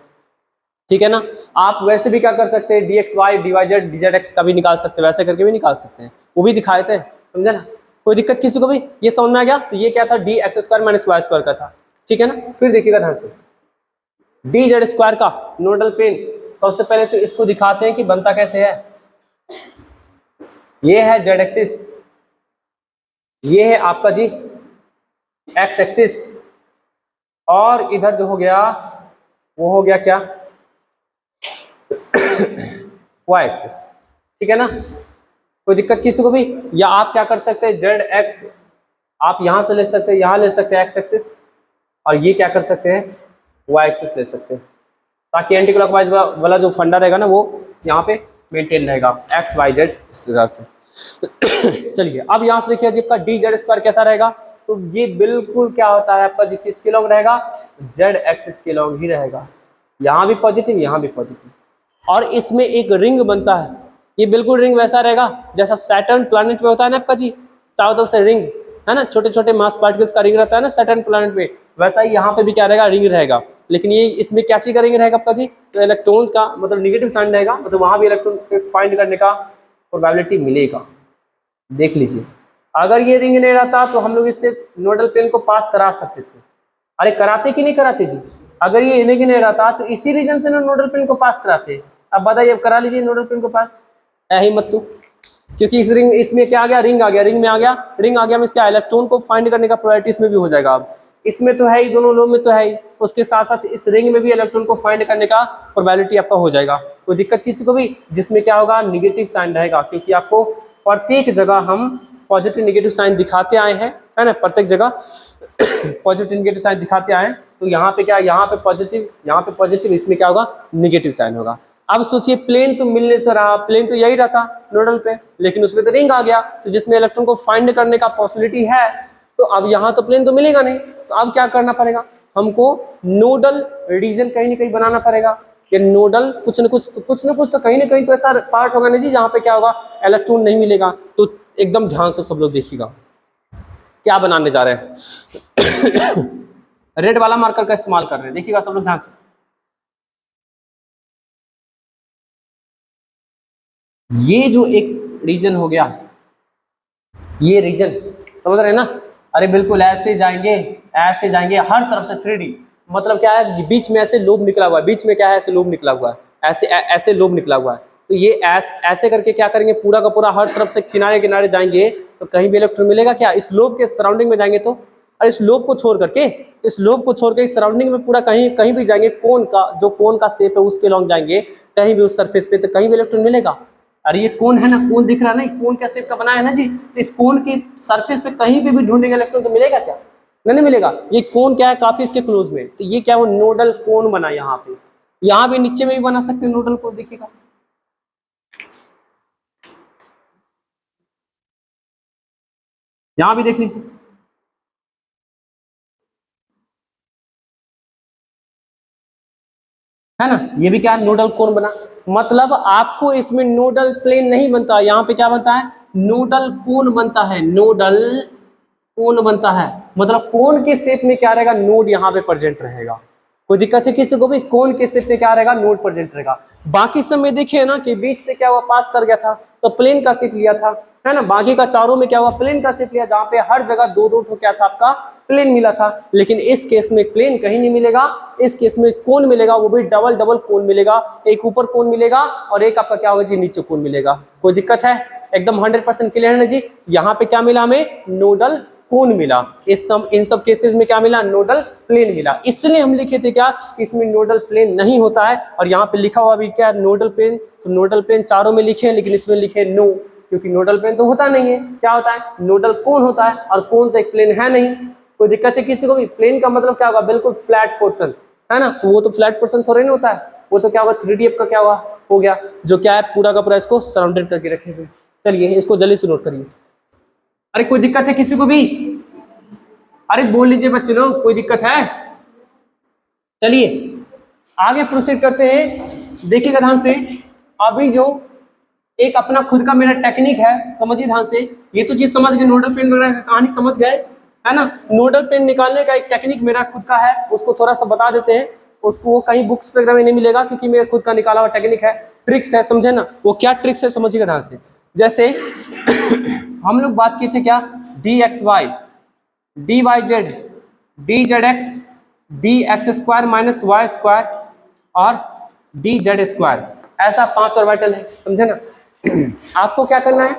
ठीक है ना। आप वैसे भी क्या कर सकते हैं, dxy dyz dzx का भी निकाल सकते हैं, वैसे करके भी निकाल सकते हैं, वो भी दिखाए थे, समझे ना, कोई दिक्कत किसी को भी, ये समझ में आ गया। तो ये क्या था, dx square minus Y square का था, ठीक है ना। फिर देखिएगा ध्यान से, dz स्क्वायर का नोडल प्लेन, सबसे पहले तो इसको दिखाते हैं कि बनता कैसे है। ये है z एक्सिस, ये है आपका जी x एक्सिस, और इधर जो हो गया वो हो गया क्या, y एक्सिस, ठीक है ना। कोई दिक्कत किसी को भी, या आप क्या कर सकते हैं, जेड एक्स आप यहां से ले सकते हैं, यहां ले सकते हैं एक्स एक्सिस, और ये क्या कर सकते हैं, वाई एक्सिस ले सकते हैं, ताकि एंटी क्लॉकवाइज वाला जो फंडा रहेगा ना वो यहाँ पे मेंटेन रहेगा, एक्स वाई जेड इस तरह से। चलिए अब यहां से देखिए जिसका डी जेड स्क्वायर कैसा रहेगा, तो ये बिल्कुल क्या होता है आपका जी, किसके लॉन्ग रहेगा, जेड एक्सिस के लॉन्ग ही रहेगा, यहाँ भी पॉजिटिव यहाँ भी पॉजिटिव, और इसमें एक रिंग बनता है, ये बिल्कुल रिंग वैसा रहेगा जैसा सैटर्न प्लैनेट पे होता है ना आपका जी, चारों तरफ से रिंग है ना, छोटे छोटे मास पार्टिकल्स का रिंग रहता है ना सैटर्न प्लैनेट पे, वैसा ही यहाँ पे भी क्या रहेगा, रिंग रहेगा। लेकिन ये इसमें क्या चीज का रिंग रहेगा आपका जी, तो इलेक्ट्रॉन का मतलब निगेटिव साइन रहेगा, मतलब वहां भी इलेक्ट्रॉन फाइंड करने का प्रोबेबिलिटी मिलेगा। देख लीजिए, अगर ये रिंग नहीं रहता तो हम लोग इससे नोडल प्लेन को पास करा सकते थे, अरे कराते कि नहीं कराते जी, अगर ये रिंग नहीं रहता तो इसी रीजन से ना नोडल प्लेन को पास कराते। अब बताइए, अब करा लीजिए नोडल प्लेन को पास, ही मत तो, क्योंकि इस रिंग इसमें क्या आ गया, रिंग आ गया, रिंग में आ गया, रिंग आ गया में इसका इलेक्ट्रॉन को फाइंड करने का प्रोबेबिलिटी इसमें भी हो जाएगा। अब इसमें तो है ही, दोनों लोग में तो है ही, उसके साथ साथ इस रिंग में भी इलेक्ट्रॉन को फाइंड करने का प्रोबेबिलिटी आपका हो जाएगा। कोई दिक्कत किसी को भी, जिसमें क्या होगा, निगेटिव साइन रहेगा, क्योंकि आपको प्रत्येक जगह हम पॉजिटिव निगेटिव साइन दिखाते आए हैं, है ना, प्रत्येक जगह पॉजिटिव निगेटिव साइन दिखाते आए, तो यहाँ पे क्या, यहाँ पे पॉजिटिव, इसमें क्या होगा, निगेटिव साइन होगा। अब सोचिए प्लेन तो मिलने से रहा, प्लेन तो यही रहता नोडल पे, लेकिन उसमें तो रिंग आ गया, तो जिसमें इलेक्ट्रॉन को फाइंड करने का पॉसिबिलिटी है, तो अब यहाँ तो प्लेन तो मिलेगा नहीं, तो अब क्या करना पड़ेगा, हमको नोडल रीजन कहीं ना कहीं बनाना पड़ेगा, कि नोडल कुछ न कुछ तो कहीं ना कहीं तो ऐसा पार्ट होगा ना जी जहाँ पे क्या होगा, इलेक्ट्रॉन नहीं मिलेगा। तो एकदम ध्यान से सब लोग देखिएगा क्या बनाने जा रहे हैं। रेड वाला मार्कर का इस्तेमाल कर रहे हैं, देखिएगा सब लोग ध्यान से। ये जो एक रीजन हो गया, ये रीजन समझ रहे हैं ना, अरे बिल्कुल ऐसे जाएंगे हर तरफ से 3D, मतलब क्या है, बीच में ऐसे लोब निकला हुआ है, बीच में क्या है, ऐसे लोब निकला हुआ है, ऐसे लोब निकला हुआ है, तो ये ऐसे करके क्या करेंगे, पूरा का पूरा हर तरफ से किनारे किनारे जाएंगे, तो कहीं भी इलेक्ट्रॉन मिलेगा क्या, इस लोब के सराउंडिंग में जाएंगे तो, और इस लोब को छोड़ करके इस सराउंडिंग में पूरा कहीं भी जाएंगे, कोन का शेप है उसके लॉन्ग जाएंगे, कहीं भी उस सरफेस पे, तो कहीं भी इलेक्ट्रॉन मिलेगा। अरे ये कोन है ना, कोन दिख रहा है ना, कोन क्या शेप का बना है ना जी, तो इस कोन की सरफेस पे कहीं पे भी ढूंढेंगे इलेक्ट्रॉन तो मिलेगा क्या, नहीं मिलेगा। ये कोन क्या है, काफी इसके क्लोज में, तो ये क्या वो नोडल कोन बना, यहाँ पे, यहाँ भी नीचे में भी बना सकते हैं नोडल कोन, देखिएगा यहाँ भी देख लीजिए, है ना, ये भी क्या नोडल कोन बना, मतलब आपको इसमें नोडल प्लेन नहीं बनता, यहाँ पे क्या बनता है, नोडल कोन बनता है, नोडल कोन बनता है, मतलब कोन के शेप में क्या रहेगा, नोड यहाँ पे प्रेजेंट रहेगा। कोई दिक्कत है किसी को भी, कोन के शेप में क्या रहेगा, नोड प्रेजेंट रहेगा। बाकी सब में देखिए ना कि बीच से क्या हुआ, पास कर गया था तो प्लेन का शेप लिया था, है ना, बाकी का चारों में क्या हुआ, प्लेन का शेप लिया, जहाँ पे हर जगह दो दो ठो क्या था आपका, प्लेन मिला था। लेकिन इस केस में प्लेन कहीं नहीं मिलेगा, इस केस में कोन मिलेगा, वो भी डबल डबल कोन मिलेगा, एक ऊपर कोन मिलेगा और एक आपका क्या होगा जी, नीचे कोन मिलेगा। कोई दिक्कत है, एकदम 100% क्लियर है ना जी। यहाँ पे क्या मिला हमें, नोडल कोन मिला, इन सब केसेस में क्या मिला, नोडल प्लेन मिला। इसलिए हम लिखे थे क्या, इसमें नोडल प्लेन नहीं होता है, और यहाँ पे लिखा हुआ भी क्या, नोडल प्लेन, तो नोडल प्लेन चारों में लिखे हैं, लेकिन इसमें लिखे नो, क्योंकि नोडल प्लेन तो होता नहीं है, क्या होता है, नोडल कोन होता है, और कोन तो एक प्लेन है नहीं। कोई दिक्कत है किसी को भी, प्लेन का मतलब क्या होगा, बिल्कुल फ्लैट पोर्शन, है ना, तो वो तो फ्लैट पोर्शन थोड़े नहीं होता है, वो तो क्या होगा, 3D का क्या हुआ, हो गया, जो क्या है पूरा का पूरा इसको सराउंडेड करके रखे हुए। चलिए इसको जल्दी से नोट करिए। अरे कोई दिक्कत है किसी को भी, अरे बोल लीजिए बच्चे लोग, कोई दिक्कत है। चलिए आगे प्रोसीड करते हैं, देखिएगा ध्यान से। अभी जो एक अपना खुद का मेरा टेक्निक है, समझिए ध्यान से, ये तो चीज समझ गए, नोडल प्लेन वगैरह कहानी समझ गए, है ना। नोडल प्लेन निकालने का एक टेक्निक मेरा खुद का है, उसको थोड़ा सा बता देते हैं। उसको वो कहीं बुक्स वगैरह में नहीं मिलेगा, क्योंकि मेरा खुद का निकाला हुआ टेक्निक है, ट्रिक्स है, समझे ना। वो क्या ट्रिक्स है समझिएगा ध्यान से। जैसे हम लोग बात किए थे क्या, D X Y, D Y Z, D Z X, D X square minus Y square और डी जेड स्क्वायर, ऐसा 5 ऑर्बिटल है, समझे ना। आपको क्या करना है,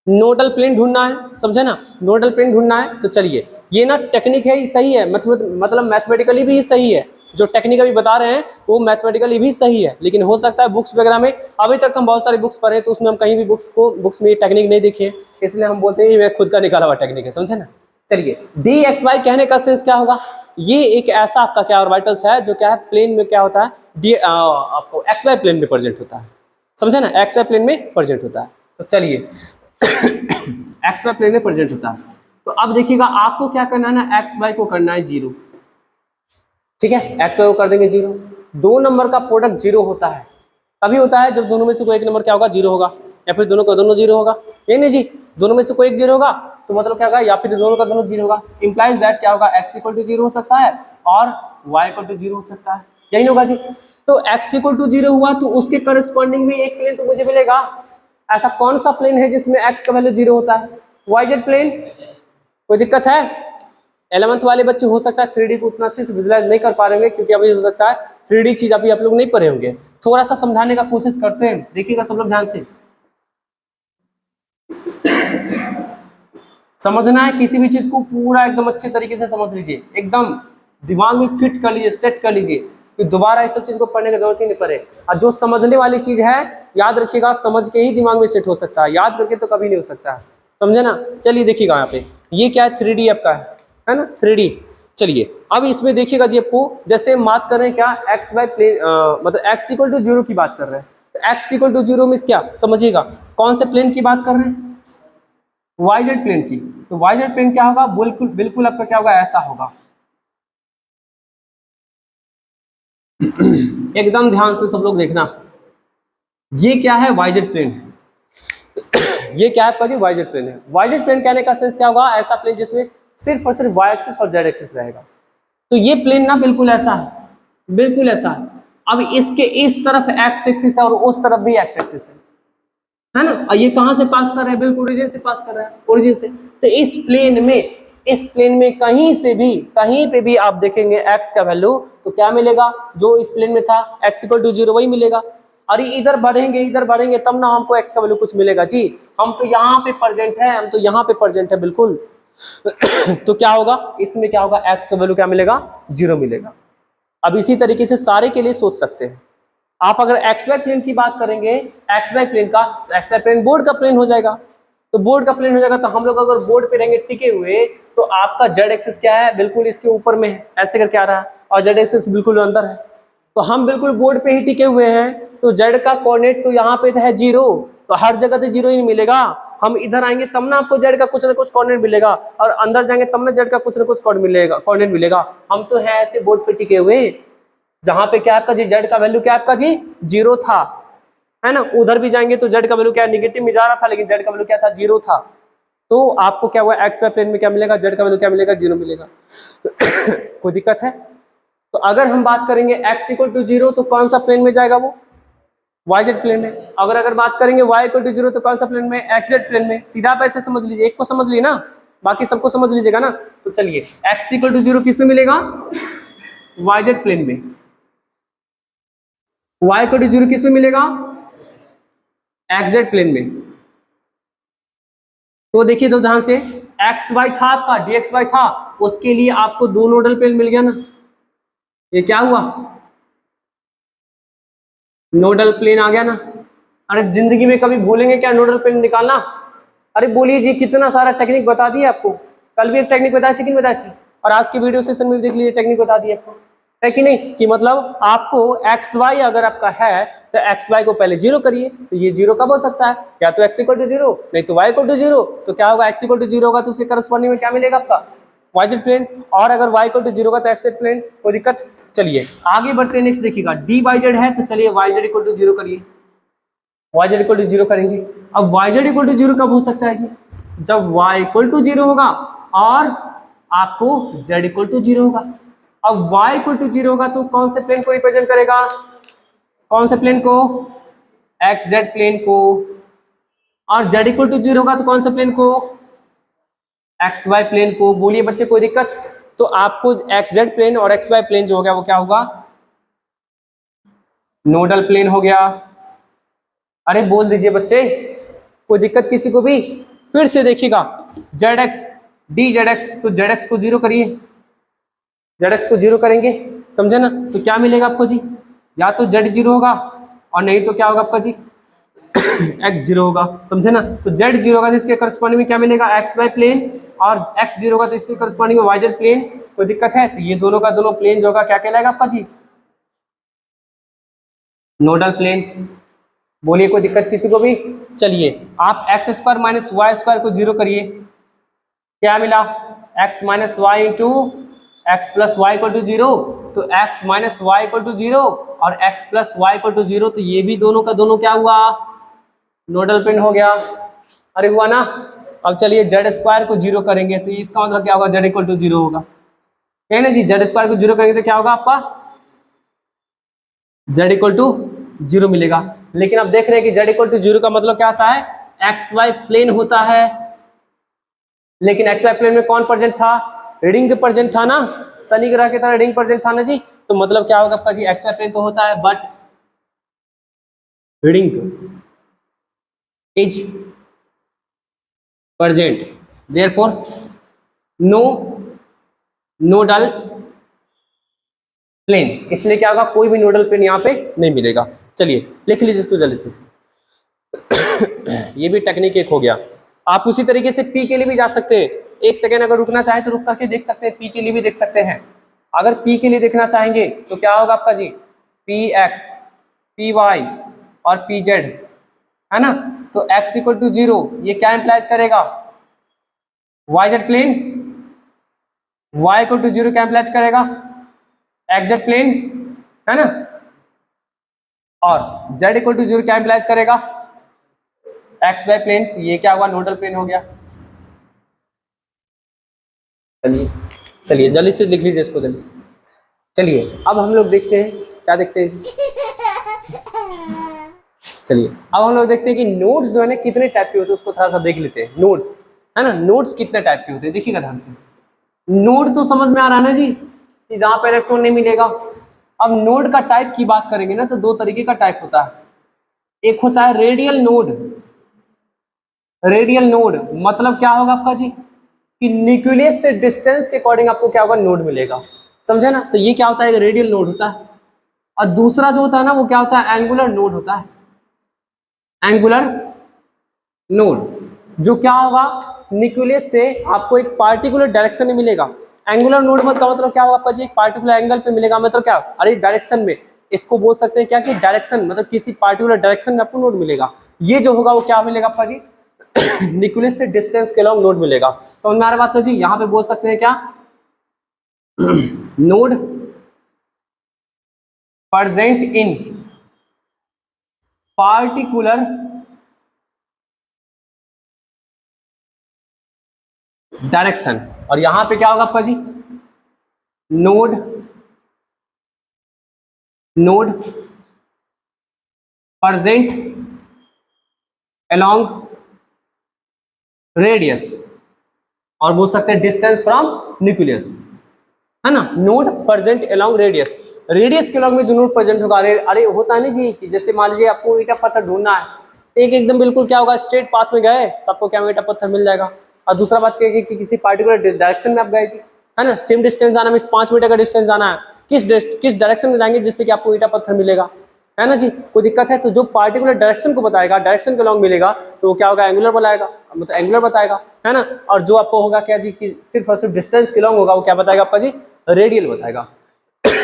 नोडल प्लेन ढूंढना है, समझे ना, नोडल प्लेन ढूंढना है। तो चलिए, ये ना टेक्निक है, सही है, मतलब मैथमेटिकली भी सही है, जो टेक्निक अभी बता रहे हैं वो मैथमेटिकली भी सही है, लेकिन हो सकता है बुक्स वगैरह में, अभी तक हम बहुत सारी बुक्स पढ़े तो उसमें हम कहीं भी बुक्स में ये टेक्निक नहीं देखे, इसलिए हम बोलते हैं ये खुद का निकाला हुआ टेक्निक है, समझे ना। चलिए, डी एक्स वाई कहने का सेंस क्या होगा, ये एक ऐसा आपका क्या ऑर्बिटल्स है जो क्या है, प्लेन में क्या होता है, डी आपको एक्स वाई प्लेन में प्रेजेंट होता है, समझे ना, एक्स वाई प्लेन में प्रेजेंट होता है। तो चलिए एक्स वाई प्लेन में प्रेजेंट होता है, तो अब देखिएगा आपको क्या करना है ना, एक्स वाई को करना है 0, ठीक है, एक्स वाई को कर देंगे 0। 2 नंबर का प्रोडक्ट 0 होता है, तभी होता है जब दोनों में से कोई एक नंबर क्या होगा, 0 होगा, या फिर दोनों का दोनों 0 होगा, ये नहीं जी, दोनों में से कोई एक 0 होगा तो मतलब क्या होगा, या फिर दोनों का दोनों 0 होगा, इंप्लाइज दैट क्या होगा, x इक्वल टू 0 हो सकता है और y इक्वल टू 0 हो सकता है, यही होगा जी। तो x इक्वल टू 0 हुआ तो उसके करस्पॉन्डिंग में एक प्लेन तो मुझे मिलेगा, ऐसा कौन सा प्लेन है जिसमें x का वैल्यू 0 होता है, YZ प्लेन। कोई दिक्कत है, 11th वाले बच्चे हो सकता है 3D को उतना अच्छे से विजुलाइज नहीं कर पा रहे होंगे, क्योंकि अभी हो सकता है 3D चीज अभी आप लोग नहीं पढ़े होंगे, थोड़ा सा समझाने का कोशिश करते हैं, देखिएगा सब लोग ध्यान से। समझना है किसी भी चीज को पूरा एकदम अच्छे तरीके से समझ लीजिए, एकदम दिमाग में फिट कर लीजिए, सेट कर लीजिए, कि दोबारा इस सब चीज को पढ़ने की जरूरत ही नहीं पड़े। और जो समझने वाली चीज है, याद रखिएगा, समझ के ही दिमाग में सेट हो सकता है, याद करके तो कभी नहीं हो सकता है, समझे ना। चलिए देखिएगा यहाँ पे, ये क्या है, 3D आपका है ना, 3D। चलिए अब इसमें देखिएगा जी, आपको जैसे हम बात कर रहे हैं क्या, एक्स वाई प्लेन, मतलब एक्स इक्वल टू 0 की बात कर रहे हैं, तो एक्स इक्वल टू 0 में क्या समझिएगा, कौन से प्लेन की बात कर रहे हैं, YZ प्लेन की। तो YZ प्लेन क्या होगा, बिल्कुल बिल्कुल आपका क्या होगा, ऐसा होगा, एकदम ध्यान से सब लोग देखना, ये क्या है, YZ प्लेन है। ये क्या है आपका जी, YZ प्लेन है। YZ प्लेन कहने का सेंस क्या होगा, ऐसा प्लेन जिसमें सिर्फ और सिर्फ Y एक्सिस और Z एक्सिस रहेगा। तो ये प्लेन ना बिल्कुल ऐसा है, बिल्कुल ऐसा है। अब इसके इस तरफ X एक्सिस है और उस तरफ भी X एक्सिस है ना, और ये कहां से पास कर रहा है, बिल्कुल ओरिजिन से पास कर रहा है, ओरिजिन से। तो इस प्लेन में कहीं पे भी आप देखेंगे x का वैल्यू, तो क्या मिलेगा, जो इस प्लेन में था x इक्वल टू 0 वही मिलेगा। अरे इधर बढ़ेंगे तब ना हमको x का वैल्यू कुछ मिलेगा जी, हम तो यहाँ पे प्रेजेंट है, बिल्कुल। तो क्या होगा, इसमें क्या होगा, x का वैल्यू क्या मिलेगा, 0 मिलेगा। अब इसी तरीके से सारे के लिए सोच सकते हैं आप। अगर एक्स वाई प्लेन की बात करेंगे, एक्स वाई प्लेन का, तो एक्स वाई प्लेन बोर्ड का प्लेन हो जाएगा। तो बोर्ड का प्लेन हो जाएगा, तो हम लोग अगर बोर्ड पे रहेंगे टिके हुए, तो आपका जेड एक्सिस क्या है, बिल्कुल इसके ऊपर में है, ऐसे करके आ रहा है, और जेड एक्सिस बिल्कुल अंदर है। तो हम बिल्कुल बोर्ड पे ही टिके हुए हैं, तो जेड का कोऑर्डिनेट तो यहाँ पे है 0, तो हर जगह से 0 ही मिलेगा। हम इधर आएंगे तब ना आपको जेड का कुछ ना कुछ कोऑर्डिनेट मिलेगा, और अंदर जाएंगे तब ना जेड का कुछ ना कुछ कोऑर्डिनेट मिलेगा। हम तो है ऐसे बोर्ड पे टिके हुए, जहां पे क्या आपका जी, जेड का वैल्यू क्या आपका जी, 0 था, है ना। उधर भी जाएंगे तो जेड का वैल्यू क्या निगेटिव में जा रहा था, लेकिन जेड का वैल्यू क्या था, 0 था। तो आपको क्या हुआ, एक्स वाई प्लेन में क्या मिलेगा, जेड का वैल्यू क्या मिलेगा, 0 मिलेगा। कोई दिक्कत है। तो अगर हम बात करेंगे x इक्वल टू 0, तो कौन सा प्लेन में जाएगा, वो YZ प्लेन में। अगर बात करेंगे y इक्वल टू 0, तो कौन सा प्लेन में, XZ प्लेन में। सीधा आप ऐसे समझ लीजिए, एक को समझ लीजिए ना, बाकी सबको समझ लीजिएगा ना। तो चलिए, x इक्वल टू 0 किस में मिलेगा, YZ प्लेन में। y इक्वल टू 0 किस में मिलेगा, XZ प्लेन में। तो देखिए तो ध्यान से, एक्स वाई था आपका, dxy था, उसके लिए आपको 2 नोडल प्लेन मिल गया ना। ये क्या हुआ, नोडल प्लेन आ गया ना। अरे जिंदगी में कभी भूलेंगे क्या नोडल प्लेन निकालना। अरे बोलिए जी, कितना सारा टेक्निक बता दिया आपको, कल भी एक टेक्निक बताई थी कि नहीं बताई थी, और आज की वीडियो सेशन में देख लीजिए टेक्निक बता दी आपको, है कि नहीं। कि मतलब आपको एक्स वाई अगर आपका है, तो एक्स वाई को पहले 0 करिए, तो ये 0 कब हो सकता है, या तो x इक्वल टू 0, नहीं तो y इक्वल टू 0। तो क्या होगा, x इक्वल टू 0 होगा तो उसके करस्पॉन्डिंग में क्या मिलेगा आपका, YZ प्लेन। और अगर y इक्वल टू 0 का तो XZ प्लेन, कोई दिक्कत। चलिए आगे बढ़ते हैं, नेक्स्ट देखिएगा, dy z है, तो चलिए yz इक्वल टू 0 करिए। Y Z equal to zero करेंगे। अब Y Z equal to zero कब हो सकता है जी? जब वाई इक्वल टू जीरो होगा और आपको जेड इक्वल टू जीरो होगा। अब वाई इक्वल टू जीरो होगा तो कौन से प्लेन को रिप्रेजेंट करेगा? कौन से प्लेन को? एक्स जेड प्लेन को। और जेड इक्वल टू जीरो होगा तो कौन से प्लेन को? एक्स वाई प्लेन को। बोलिए बच्चे कोई दिक्कत? तो आपको एक्स जेड प्लेन और एक्स वाई प्लेन जो हो गया वो क्या होगा? नोडल प्लेन हो गया। अरे बोल दीजिए बच्चे, कोई दिक्कत किसी को भी? फिर से देखिएगा, Z X D Z x, तो जेड एक्स को जीरो करिए, जेड एक्स को जीरो करेंगे, समझे ना? तो क्या मिलेगा आपको जी? या तो जेड जीरो होगा और नहीं तो क्या होगा आपका जी? एक्स जीरो होगा, समझे ना? तो जेड जीरो होगा तो इसके करस्पॉन्डिंग में क्या मिलेगा? एक्स वाई प्लेन, और एक्स जीरो होगा तो इसके करस्पॉन्डिंग में वाई जेड प्लेन। कोई दिक्कत है? तो ये दोनों का दोनों प्लेन जो होगा क्या कहलाएगा आपका जी? Nodal plane. बोलिए कोई दिक्कत किसी को भी? चलिए आप X square minus Y square को जीरो करिए, क्या मिला? X minus Y into X plus Y equal to zero. तो X minus Y equal to zero और X plus Y equal to zero, तो ये भी दोनों का दोनों क्या हुआ? नोडल प्लेन हो गया। अरे हुआ ना? अब चलिए जेड स्क्वायर को जीरो करेंगे तो इसका मतलब क्या होगा? जेड इक्वल टू जीरो होगा, है ना जी? जेड स्क्वायर को जीरो करेंगे तो क्या होगा आपका? जेड इक्वल टू जीरो मिलेगा। लेकिन अब देख रहे हैं कि जेड इक्वल टू जीरो का मतलब क्या होता है? एक्स वाई प्लेन होता है। लेकिन एक्स वाई प्लेन में कौन प्रेजेंट था? रिंग प्रेजेंट था ना, शनि ग्रह की तरह रिंग प्रेजेंट था ना जी। तो मतलब क्या होगा आपका जी? एक्स वाई प्लेन तो होता है but ring is present, therefore no nodal plane. इसलिए क्या होगा? कोई भी नोडल प्लेन यहाँ पे नहीं मिलेगा। चलिए लिख लीजिए इसको जल्दी से। ये भी टेक्निक एक हो गया। आप उसी तरीके से पी के लिए भी जा सकते हैं। एक सेकेंड अगर रुकना चाहे तो रुक करके देख सकते हैं, पी के लिए भी देख सकते हैं। अगर पी के लिए देखना चाहेंगे तो क्या होगा आपका जी? पी एक्स, पी वाई और पी जेड, है ना? तो एक्स इक्वल टू जीरो, ये क्या इंप्लाइज करेगा? Y Z plane. Y equal to zero क्या इंप्लाइज करेगा? एक्स जेड प्लेन, है ना? और जेड इक्वल टू जीरो क्या इंप्लाइज करेगा? X Y plane. ये क्या हुआ? नोडल प्लेन हो गया। चलिए चलिए जल्दी से लिख लीजिए इसको जल्दी से। चलिए अब हम लोग देखते हैं, क्या देखते हैं जी? चलिए अब हम लोग देखते हैं कि नोड्स जो है ना कितने टाइप के होते हैं, उसको थोड़ा सा देख लेते हैं। नोड्स, है ना? नोड्स कितने टाइप के होते हैं देखिएगा ध्यान से। नोड तो समझ में आ रहा है ना जी, कि जहां पर इलेक्ट्रॉन नहीं मिलेगा। अब नोड का टाइप की बात करेंगे ना तो दो तरीके का टाइप होता है। एक होता है रेडियल नोड। रेडियल नोड मतलब क्या होगा आपका जी? कि न्यूक्लियस से डिस्टेंस के अकॉर्डिंग आपको क्या होगा? नोड मिलेगा, समझे ना? तो ये क्या होता है? रेडियल नोड होता है। और दूसरा जो होता है ना वो क्या होता है? एंगुलर नोड होता है। एंगुलर नोड जो क्या होगा? न्यूक्लियस से आपको एक पार्टिकुलर डायरेक्शन में मिलेगा। एंगुलर नोड का मतलब क्या होगा आपका जी? एक पार्टिकुलर एंगल पे मिलेगा, मतलब क्या? अरे डायरेक्शन में। इसको बोल सकते हैं क्या कि डायरेक्शन, मतलब किसी पार्टिकुलर डायरेक्शन में आपको नोड मिलेगा। ये जो होगा वो क्या मिलेगा आपका जी? न्यूक्लियस से डिस्टेंस के अलॉन्ग नोड मिलेगा। समझ में आ रहा बात? तो जी यहाँ पे बोल सकते हैं क्या? Node present in particular direction. और यहां पे क्या होगा आपका जी? Node node present along radius, और बोल सकते हैं डिस्टेंस फ्रॉम न्यूक्लियस, है ना? Node present along radius. Radius के अलॉन्ग में जो नोड प्रेजेंट होगा, अरे होता है ना जी कि जैसे मान लीजिए आपको ईटा पत्थर ढूंढना है, एक एकदम बिल्कुल क्या होगा? स्ट्रेट पाथ में गए तो आपको क्या ईटा पत्थर मिल जाएगा। और दूसरा बात क्या है कि किसी पार्टिकुलर डायरेक्शन में आप गए जी, है ना? सेम डिस्टेंस जाना, मीन्स 5 मीटर का डिस्टेंस जाना है, किस डायरेक्शन में जाएंगे जिससे कि आपको ईटा पत्थर मिलेगा, है ना जी? कोई दिक्कत है? तो जो पार्टिकुलर डायरेक्शन को बताएगा, डायरेक्शन के लॉन्ग मिलेगा, तो वो क्या होगा? एंगुलर बताएगा, मतलब एंगुलर बताएगा, है ना? और जो आपको होगा क्या जी कि सिर्फ और सिर्फ डिस्टेंस के लॉन्ग होगा, वो क्या बताएगा आपका जी? रेडियल बताएगा।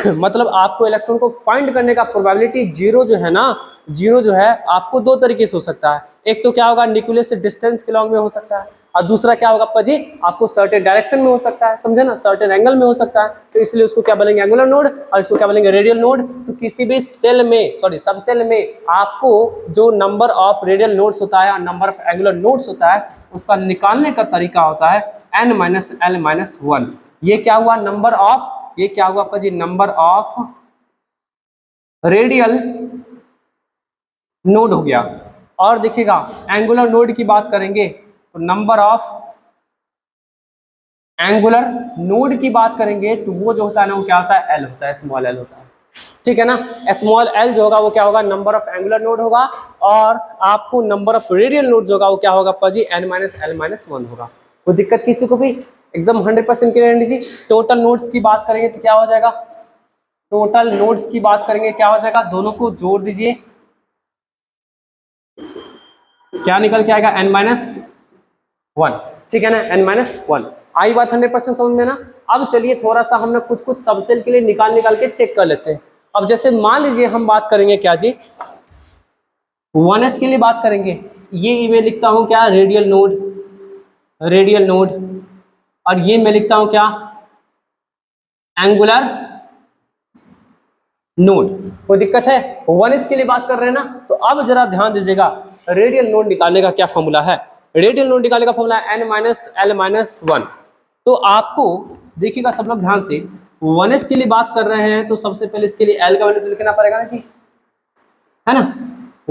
मतलब आपको इलेक्ट्रॉन को फाइंड करने का प्रोबेबिलिटी जीरो जो है ना, जीरो जो है आपको दो तरीके से हो सकता है। एक तो क्या होगा, न्यूक्लियस से डिस्टेंस के लॉन्ग में हो सकता है, और दूसरा क्या होगा आपका जी, आपको सर्टेन डायरेक्शन में हो सकता है, समझे ना, सर्टेन एंगल में हो सकता है। तो इसलिए उसको क्या बोलेंगे, एंगुलर नोड, और इसको क्या बोलेंगे, रेडियल नोड। तो किसी भी सेल में, सॉरी सब सेल में आपको जो नंबर ऑफ रेडियल नोड्स होता है और नंबर ऑफ एंगुलर नोड्स होता है, उसका निकालने का तरीका होता है n-l-1। ये क्या हुआ, नंबर ऑफ, ये क्या हुआ आपका जी, नंबर ऑफ रेडियल नोड हो गया। और देखिएगा एंगुलर नोड की बात करेंगे तो नंबर ऑफ एंगुलर नोड की बात करेंगे तो वो जो होता है ना, वो क्या होता है, एल होता है, स्मॉल एल होता है, ठीक है ना। स्मॉल एल जो होगा वो क्या होगा, नंबर ऑफ एंगुलर नोड होगा, और आपको नंबर ऑफ रेडियल नोड जो होगा वो क्या होगा आपका जी, n-l-1 होगा। कोई दिक्कत किसी को भी, एकदम 100% क्लियर जी। टोटल नोड्स की बात करेंगे तो क्या हो जाएगा, टोटल नोड्स की बात करेंगे क्या हो जाएगा, दोनों को जोड़ दीजिए, क्या निकल के आएगा, n-1, ठीक है ना, n-1। आई बात 100% समझ में ना। अब चलिए थोड़ा सा हम लोग कुछ कुछ सबसेल के लिए निकाल के चेक कर लेते हैं। अब जैसे मान लीजिए हम बात करेंगे क्या जी, 1s के लिए बात करेंगे, ये मैं लिखता हूं क्या, रेडियल नोड, रेडियल नोड, और ये मैं लिखता हूं क्या, एंगुलर नोड। कोई दिक्कत है, 1s के लिए बात कर रहे हैं ना। तो अब जरा ध्यान दीजिएगा, रेडियल नोड निकालने का क्या फॉर्मूला है, रेडियल नोड निकालने का फॉर्मूला है n-l-1। तो आपको देखिएगा सब लोग ध्यान से, 1s के लिए बात कर रहे हैं तो सबसे पहले इसके लिए l का वैल्यू तो लिखना पड़ेगा ना जी, है ना।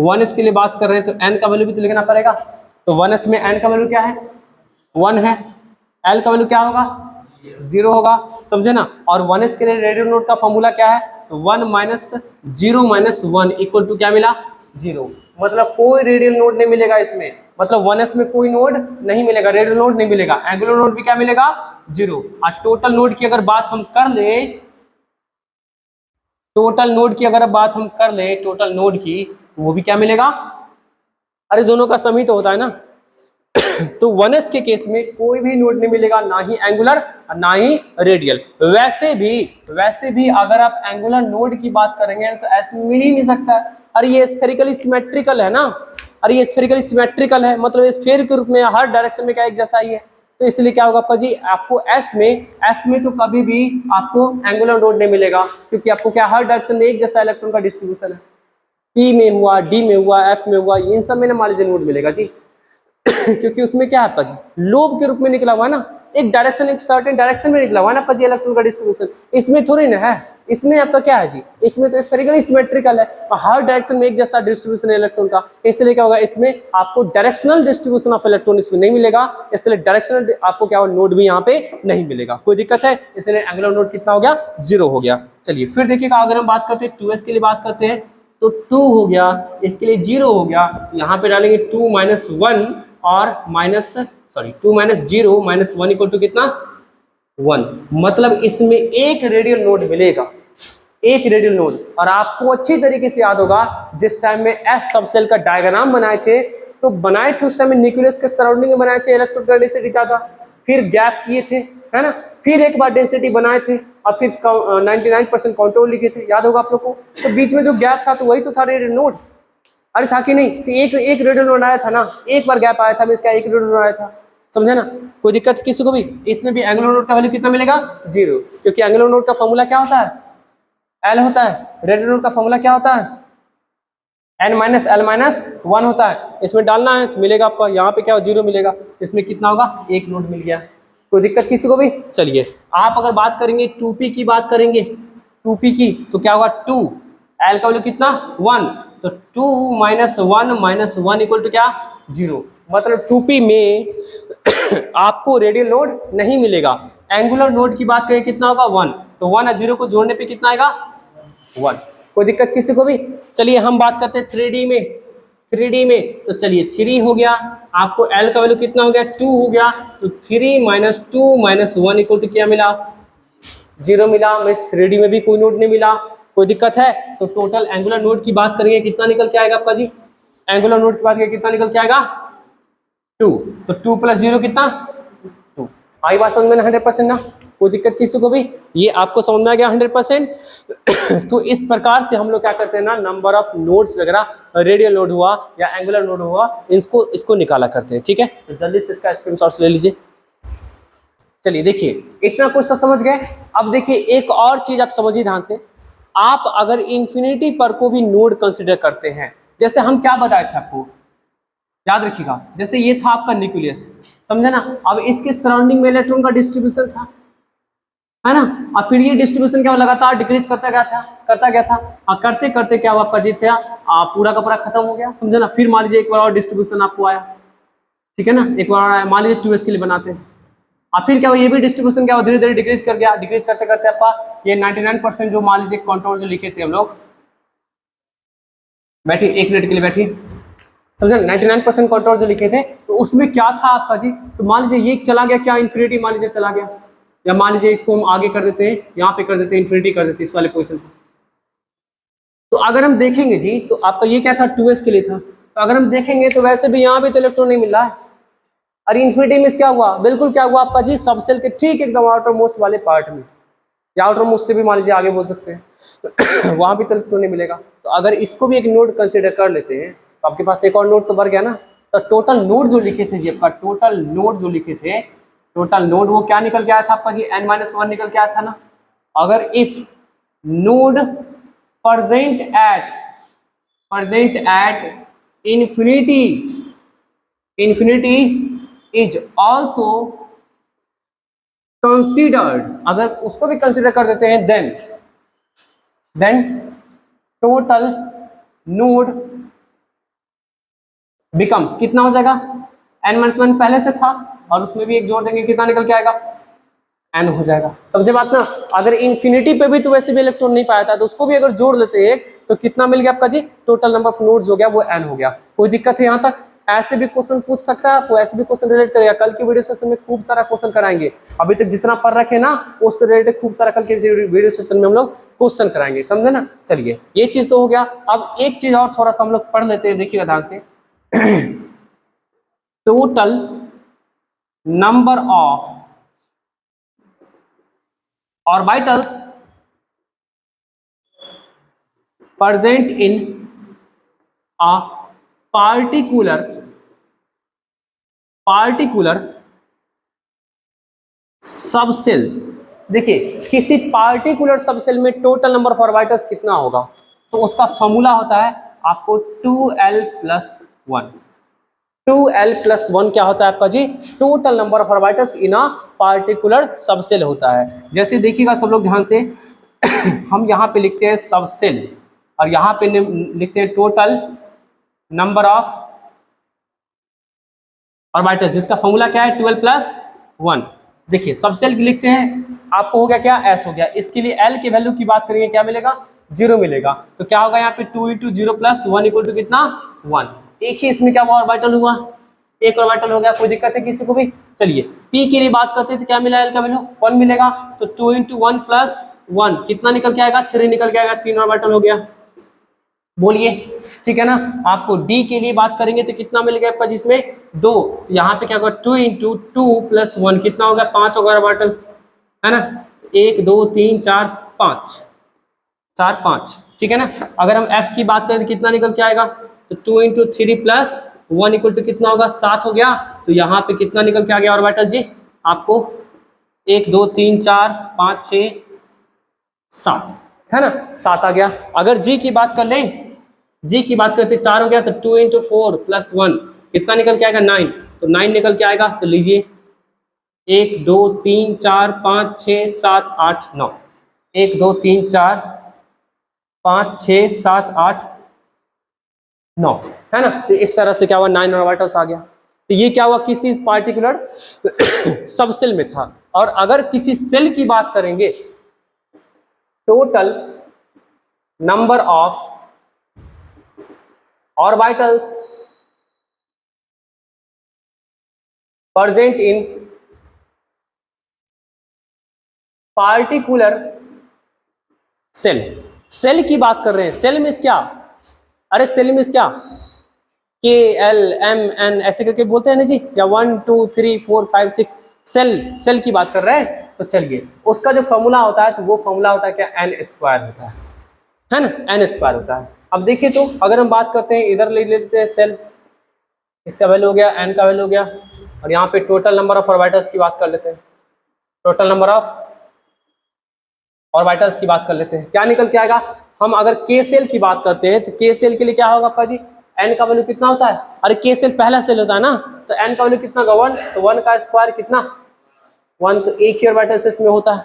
1s के लिए बात कर रहे हैं तो n का वैल्यू भी तो लिखना पड़ेगा। तो 1s में n का वैल्यू क्या है, 1 है, l का वैल्यू क्या होगा, 0 होगा, समझे ना। और 1s के लिए रेडियल नोड का फॉर्मूला क्या है, तो 1 - 0 - 1 इक्वल टू क्या मिला, 0। मतलब कोई रेडियल नोड नहीं मिलेगा इसमें, मतलब 1s में कोई नोड नहीं मिलेगा, रेडियल नोड नहीं मिलेगा, एंगुलर नोड भी क्या मिलेगा, 0। और टोटल नोड की अगर बात हम कर ले, टोटल नोड की अगर बात हम कर ले, टोटल नोड की, तो वो भी क्या मिलेगा, अरे दोनों का सम ही तो होता है ना। तो 1s के केस में कोई भी नोड नहीं मिलेगा, ना ही एंगुलर और ना ही रेडियल। वैसे भी अगर आप एंगुलर नोड की बात करेंगे तो ऐसे मिल ही नहीं सकता। अरे ये स्फेरिकली सिमेट्रिकल है ना, अरे ये स्फेरिकली सिमेट्रिकल है, मतलब स्फेयर के रूप में हर डायरेक्शन में क्या एक जैसा ही है। तो इसलिए क्या होगा आपका जी, आपको एस में तो कभी भी आपको एंगुलर नोड नहीं मिलेगा, क्योंकि आपको क्या हर डायरेक्शन में एक जैसा इलेक्ट्रॉन का डिस्ट्रीब्यूशन है, पी में हुआ, डी में हुआ, एफ में हुआ, इन सब में ना मान लीजिए नोड मिलेगा जी। क्योंकि उसमें क्या है आपका जी, लोब के रूप में निकला हुआ है ना, एक डायरेक्शन, एक सर्टेन डायरेक्शन में निकला हुआ है ना आपका जी इलेक्ट्रॉन का डिस्ट्रीब्यूशन। इसमें थोड़ी ना है, इसमें आपका क्या है जी, इसमें तो स्फेरिकली सिमेट्रिकल है, हर डायरेक्शन में एक जैसा डिस्ट्रीब्यूशन है इलेक्ट्रॉन का। इसलिए क्या होगा, इसमें आपको डायरेक्शनल डिस्ट्रीब्यूशन ऑफ इलेक्ट्रॉन इसमें नहीं मिलेगा, इसलिए डायरेक्शनल आपको क्या नोड भी यहाँ पे नहीं मिलेगा। कोई दिक्कत है, इसलिए एंगुलर नोड कितना हो गया, 0 हो गया। चलिए फिर देखिएगा, अगर हम बात करते हैं 2s के लिए बात करते हैं तो 2 हो गया, इसके लिए 0 हो गया, यहाँ पे डालेंगे 2 - 1 और -2 - 0 - 1 इक्वल टू कितना, 1। मतलब इसमें एक रेडियल नोड मिलेगा, एक रेडियल नोड। और आपको अच्छी तरीके से याद होगा, जिस टाइम में एस सबसेल का डायग्राम बनाए थे, तो बनाए थे उस टाइम में न्यूक्लियस के सराउंडिंग में बनाए थे, इलेक्ट्रॉन डेंसिटी ज्यादा, फिर गैप किए थे, है ना, फिर एक बार डेंसिटी बनाए थे, और फिर 99% काउंटर लिखे थे, याद होगा आप लोग को। तो बीच में जो गैप था तो वही तो था रेडियल नोड, अरे था कि नहीं। तो एक रेडियल नोड आया था ना, एक बार गैप आया था, इसका एक रेडियल नोड आया था, समझे ना। कोई दिक्कत किसी को भी, इसमें भी एंगुलर नोड का वैल्यू कितना मिलेगा, 0, क्योंकि एंगुलर नोड का फॉर्मूला क्या होता है, एल होता है। रेडियल नोड का फॉर्मूला क्या होता है, n-l-1 होता है। इसमें डालना है तो मिलेगा आपका, यहाँ पे क्या हो, 0 मिलेगा, इसमें कितना होगा, एक नोड मिल गया। कोई दिक्कत किसी को भी। चलिए आप अगर बात करेंगे 2p की बात करेंगे, 2p की, तो क्या होगा, 2, l का वैल्यू कितना, 1, तो 2 - 1 - 1 इक्वल टू क्या, 0। मतलब 2p में आपको रेडियल नोड नहीं मिलेगा। एंगुलर नोड की बात करें कितना होगा, 1, तो 1 और 0 को जोड़ने पे कितना आएगा, 1। कोई दिक्कत किसी को भी। चलिए हम बात करते हैं 3D में, 3D में तो चलिए 3 हो गया, आपको L का वैल्यू कितना हो गया, 2 हो गया, तो 3 - 2 - 1 इक्वल टू क्या मिला, 0 मिला। मैं 3D में भी कोई नोड नहीं मिला। कोई दिक्कत है, तो टोटल एंगुलर नोड की बात करेंगे कितना निकल के आएगा आपका जी, एंगुलर नोड की बात करेंगे कितना निकल के आएगा, 2, तो 2 + 0 कितना, 2। आई बात समझ में ना 100% ना, कोई दिक्कत किसी को भी, ये आपको समझ में आ गया 100%। तो इस प्रकार से हम लोग क्या करते हैं ना, नंबर ऑफ नोड्स वगैरह, रेडियल नोड हुआ या एंगुलर नोड हुआ, इसको निकाला करते हैं। ठीक है, तो जल्दी से इसका स्क्रीनशॉट ले लीजिए। चलिए देखिए, इतना कुछ तो समझ गए। अब देखिए एक और चीज आप समझिए ध्यान से, आप अगर इंफिनिटी पर को भी नोड कंसिडर करते हैं, जैसे हम क्या बताए थे आपको, याद रखिएगा, जैसे ये था आपका न्यूक्लियस, समझे ना, अब इसके सराउंडिंग में इलेक्ट्रॉन का डिस्ट्रीब्यूशन था, है ना, और फिर ये डिस्ट्रीब्यूशन क्या लगातार डिक्रीज करता गया था, और करते करते क्या हुआ आपका जी था, पूरा का पूरा खत्म हो गया, समझे ना। फिर मान लीजिए एक बार और डिस्ट्रीब्यूशन आपको आया, ठीक है ना, एक बार और आया, मान लीजिए 2s के लिए बनाते हैं, और फिर क्या हुआ, ये भी डिस्ट्रीब्यूशन क्या हुआ, धीरे धीरे डिक्रीज कर गया, डिक्रीज करते करते आपका ये 99% जो मान लीजिए कंट्रोल जो लिखे थे हम लोग, बैठिए 1 मिनट के लिए बैठिए, समझे, 99% कंट्रोल जो लिखे थे, तो उसमें क्या था आपका जी, तो मान लीजिए ये चला गया क्या, इन्फिनिटी मान लीजिए चला गया, या मान लीजिए इसको हम आगे कर देते हैं, यहाँ पे कर देते हैं, इन्फिनिटी कर देते हैं इस वाले पोजिशन पे। तो अगर हम देखेंगे जी, तो आपका ये क्या था, 2s के लिए था, तो अगर हम देखेंगे तो वैसे भी यहाँ पे तो इलेक्ट्रॉन नहीं मिल रहा है, अरे इन्फिनिटी में क्या हुआ, बिल्कुल क्या हुआ आपका जी, सबसेल के ठीक एकदम आउटर मोस्ट वाले पार्ट में, या आउटर मोस्ट भी मान लीजिए आगे बोल सकते हैं वहां भी तो इलेक्ट्रॉन नहीं मिलेगा। तो अगर इसको भी एक नोड कंसिडर कर लेते हैं, तो आपके पास एक और नोड तो बढ़ गया ना। तो टोटल नोड जो लिखे थे जी, आपका टोटल नोड जो लिखे थे, टोटल नोड वो क्या निकल के आया था आपका जी, n-1 निकल के आया था ना। अगर if node present at infinity is also considered, अगर उसको भी कंसिडर कर देते हैं, then total node becomes कितना हो जाएगा, n-1 पहले से था, और उसमें भी एक जोड़ देंगे, कितना निकल के आएगा, n हो जाएगा। समझे बात ना। अगर इंफिनिटी पे भी तो वैसे भी इलेक्ट्रॉन नहीं पाया था, तो उसको भी अगर जोड़ लेते हैं तो कितना मिल गया आपका जी, टोटल नंबर ऑफ नोड्स हो गया वो n हो गया। कोई दिक्कत है यहाँ तक? ऐसे भी क्वेश्चन पूछ सकता है आपको, ऐसे भी क्वेश्चन रिलेट करेगा, कल की वीडियो सेशन में खूब सारा क्वेश्चन कराएंगे, अभी तक जितना पढ़ रखे ना उससे रिलेटेड खूब सारा कल के वीडियो सेशन में हम लोग क्वेश्चन कराएंगे, समझे ना। चलिए ये चीज तो हो गया। अब एक चीज और थोड़ा सा हम लोग पढ़ लेते हैं, देखिएगा ध्यान से। Total number of orbitals present in a particular subshell. देखिए किसी पार्टिकुलर सबसेल में टोटल नंबर ऑफ ऑर्बिटल्स कितना होगा, तो उसका फॉर्मूला होता है आपको 2l+1। 2l+1 क्या होता है आपका जी, total number of orbitals in a particular subshell होता है। जैसे देखिएगा सब लोग ध्यान से हम यहाँ पे लिखते हैं सबसेल, और यहाँ पे लिखते हैं टोटल नंबर ऑफ ऑर्बिटल्स, जिसका फॉर्मूला क्या है, 12+1। देखिए सबसेल लिखते हैं, आपको हो गया क्या, s हो गया। इसके लिए l की वैल्यू की बात करेंगे, क्या मिलेगा, 0 मिलेगा। तो क्या होगा यहाँ पे 2 × 0+1 = कितना, 1। एक ही इसमें क्या हुआ, ऑर्बिटल हुआ, एक ऑर्बिटल हो गया। कोई दिक्कत है किसी को भी? चलिए p के लिए बात करते हैं, तो क्या मिला, l का वैल्यू 1 मिलेगा। तो 2 × 1+1 कितना निकल के आएगा, 3 निकल के आएगा, 3 ऑर्बिटल हो गया। बोलिए ठीक है ना। आपको d के लिए बात करेंगे तो कितना मिल गया आपका, जिसमें 2, यहाँ पे क्या होगा, 2 × 2+1 कितना होगा, 5 होगा ऑर्बिटल, है ना। 1 2 3 4 5, 4 5, ठीक है ना। अगर हम f की बात करें तो कितना निकल के आएगा, तो 2 × 3+1 = कितना होगा, 7 हो गया। तो यहाँ पे कितना निकल के आ गया ऑर्बिटल जी, आपको 1 2 3 4 5 6 7, है ना, 7 आ गया। अगर g की बात कर लें, g की बात करते 4 हो गया, तो 2 × 4+1 कितना निकल के आएगा, 9। तो 9 निकल के आएगा। तो लीजिए 1 2 3 4 5 6 7 8 9, 1 2 3 4 5 6 7 8 9, है ना। तो इस तरह से क्या हुआ, 9 ऑर्बिटल्स आ गया। तो ये क्या हुआ, किसी पार्टिकुलर सबसेल में था। और अगर किसी सेल की बात करेंगे, total number of orbitals present in particular cell. Cell की बात कर रहे हैं, सेल मींस क्या, अरे सेल मींस क्या, KLMN ऐसे करके बोलते हैं ना जी, या 1 2 3 4 5 6 सेल की बात कर रहे हैं, तो चलिए उसका जो फॉर्मूला होता है तो वो फॉर्मूला होता है क्या, एन स्क्वायर होता है ना, एन स्क्वायर होता है। अब देखिए तो अगर हम बात करते हैं, इधर ले लेते हैं सेल, इसका वैल्यू हो गया, एन का वैल्यू हो गया, और यहाँ पे टोटल नंबर ऑफ ऑर्बिटल्स की बात कर लेते हैं, टोटल नंबर ऑफ ऑर्बिटल्स की बात कर लेते हैं, क्या निकल के आएगा। हम अगर के सेल की बात करते हैं तो के सेल के लिए क्या होगा आपका जी, एन का वैल्यू कितना होता है, अरे के सेल पहला सेल होता है ना, तो एन का वैल्यू कितना होगा 1, तो 1 का स्क्वायर कितना 1, तो एक ही ऑर्बिटल से इसमें होता है,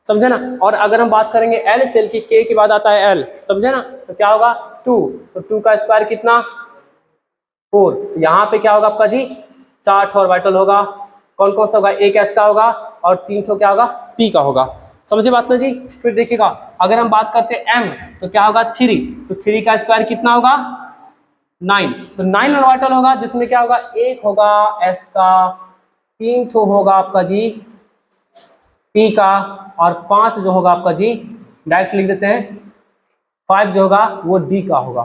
समझे ना। और अगर हम बात करेंगे एल सेल की, के बाद आता है एल, समझे ना, तो क्या होगा 2, तो 2 का स्क्वायर कितना 4, तो यहाँ पे क्या होगा आपका जी 4 ऑर्बिटल होगा, कौन कौन सा होगा, एक एस का होगा और 3 ठो क्या होगा पी का होगा, समझे बात ना जी। फिर देखिएगा अगर हम बात करते हैं एम, तो क्या होगा 3, तो 3 का स्क्वायर कितना होगा 9, तो 9 ऑर्बिटल होगा, जिसमें क्या होगा एक होगा एस का, 3 ठो होगा आपका जी पी का, और 5 जो होगा आपका जी डायरेक्ट लिख देते हैं, 5 जो होगा वो डी का होगा।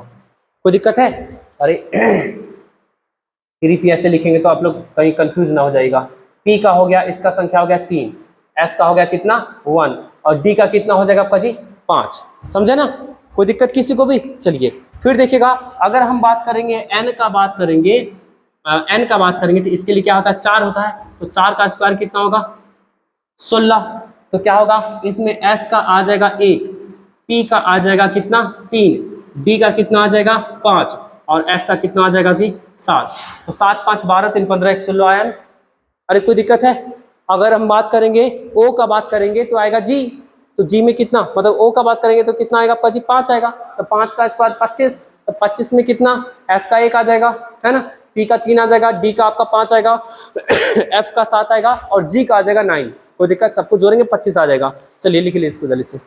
कोई दिक्कत है, अरे 3 पी ऐसे लिखेंगे तो आप लोग कहीं कंफ्यूज ना हो जाएगा। पी का हो गया, इसका संख्या हो गया 3, एस का हो गया कितना 1, और डी का कितना हो जाएगा आपका जी 5, समझे ना, कोई दिक्कत किसी को भी। चलिए फिर देखिएगा अगर हम बात करेंगे एन का बात करेंगे, एन का बात करेंगे तो इसके लिए क्या होता है 4 होता है, तो 4 का स्क्वायर कितना होगा 16, तो क्या होगा इसमें एस का आ जाएगा 1, पी का आ जाएगा कितना 3, डी का कितना आ जाएगा 5, और एफ का कितना आ जाएगा जी 7, तो 7 5 12 3 15 1 16 आया। अरे कोई दिक्कत है। अगर हम बात करेंगे ओ का बात करेंगे तो आएगा जी, तो जी में कितना, मतलब ओ का बात करेंगे तो कितना आएगा आपका जी 5 आएगा, तो 5 का स्क्वायर 25, तो 25 में कितना एस का 1 आ जाएगा, है ना, पी का 3 आ जाएगा, डी का आपका 5 आएगा, एफ का 7 आएगा, और जी का आ जाएगा 9। कोई दिक्कत, सबको जोड़ेंगे 25 आ जाएगा। चलिए लिख लीजिए इसको जल्दी से।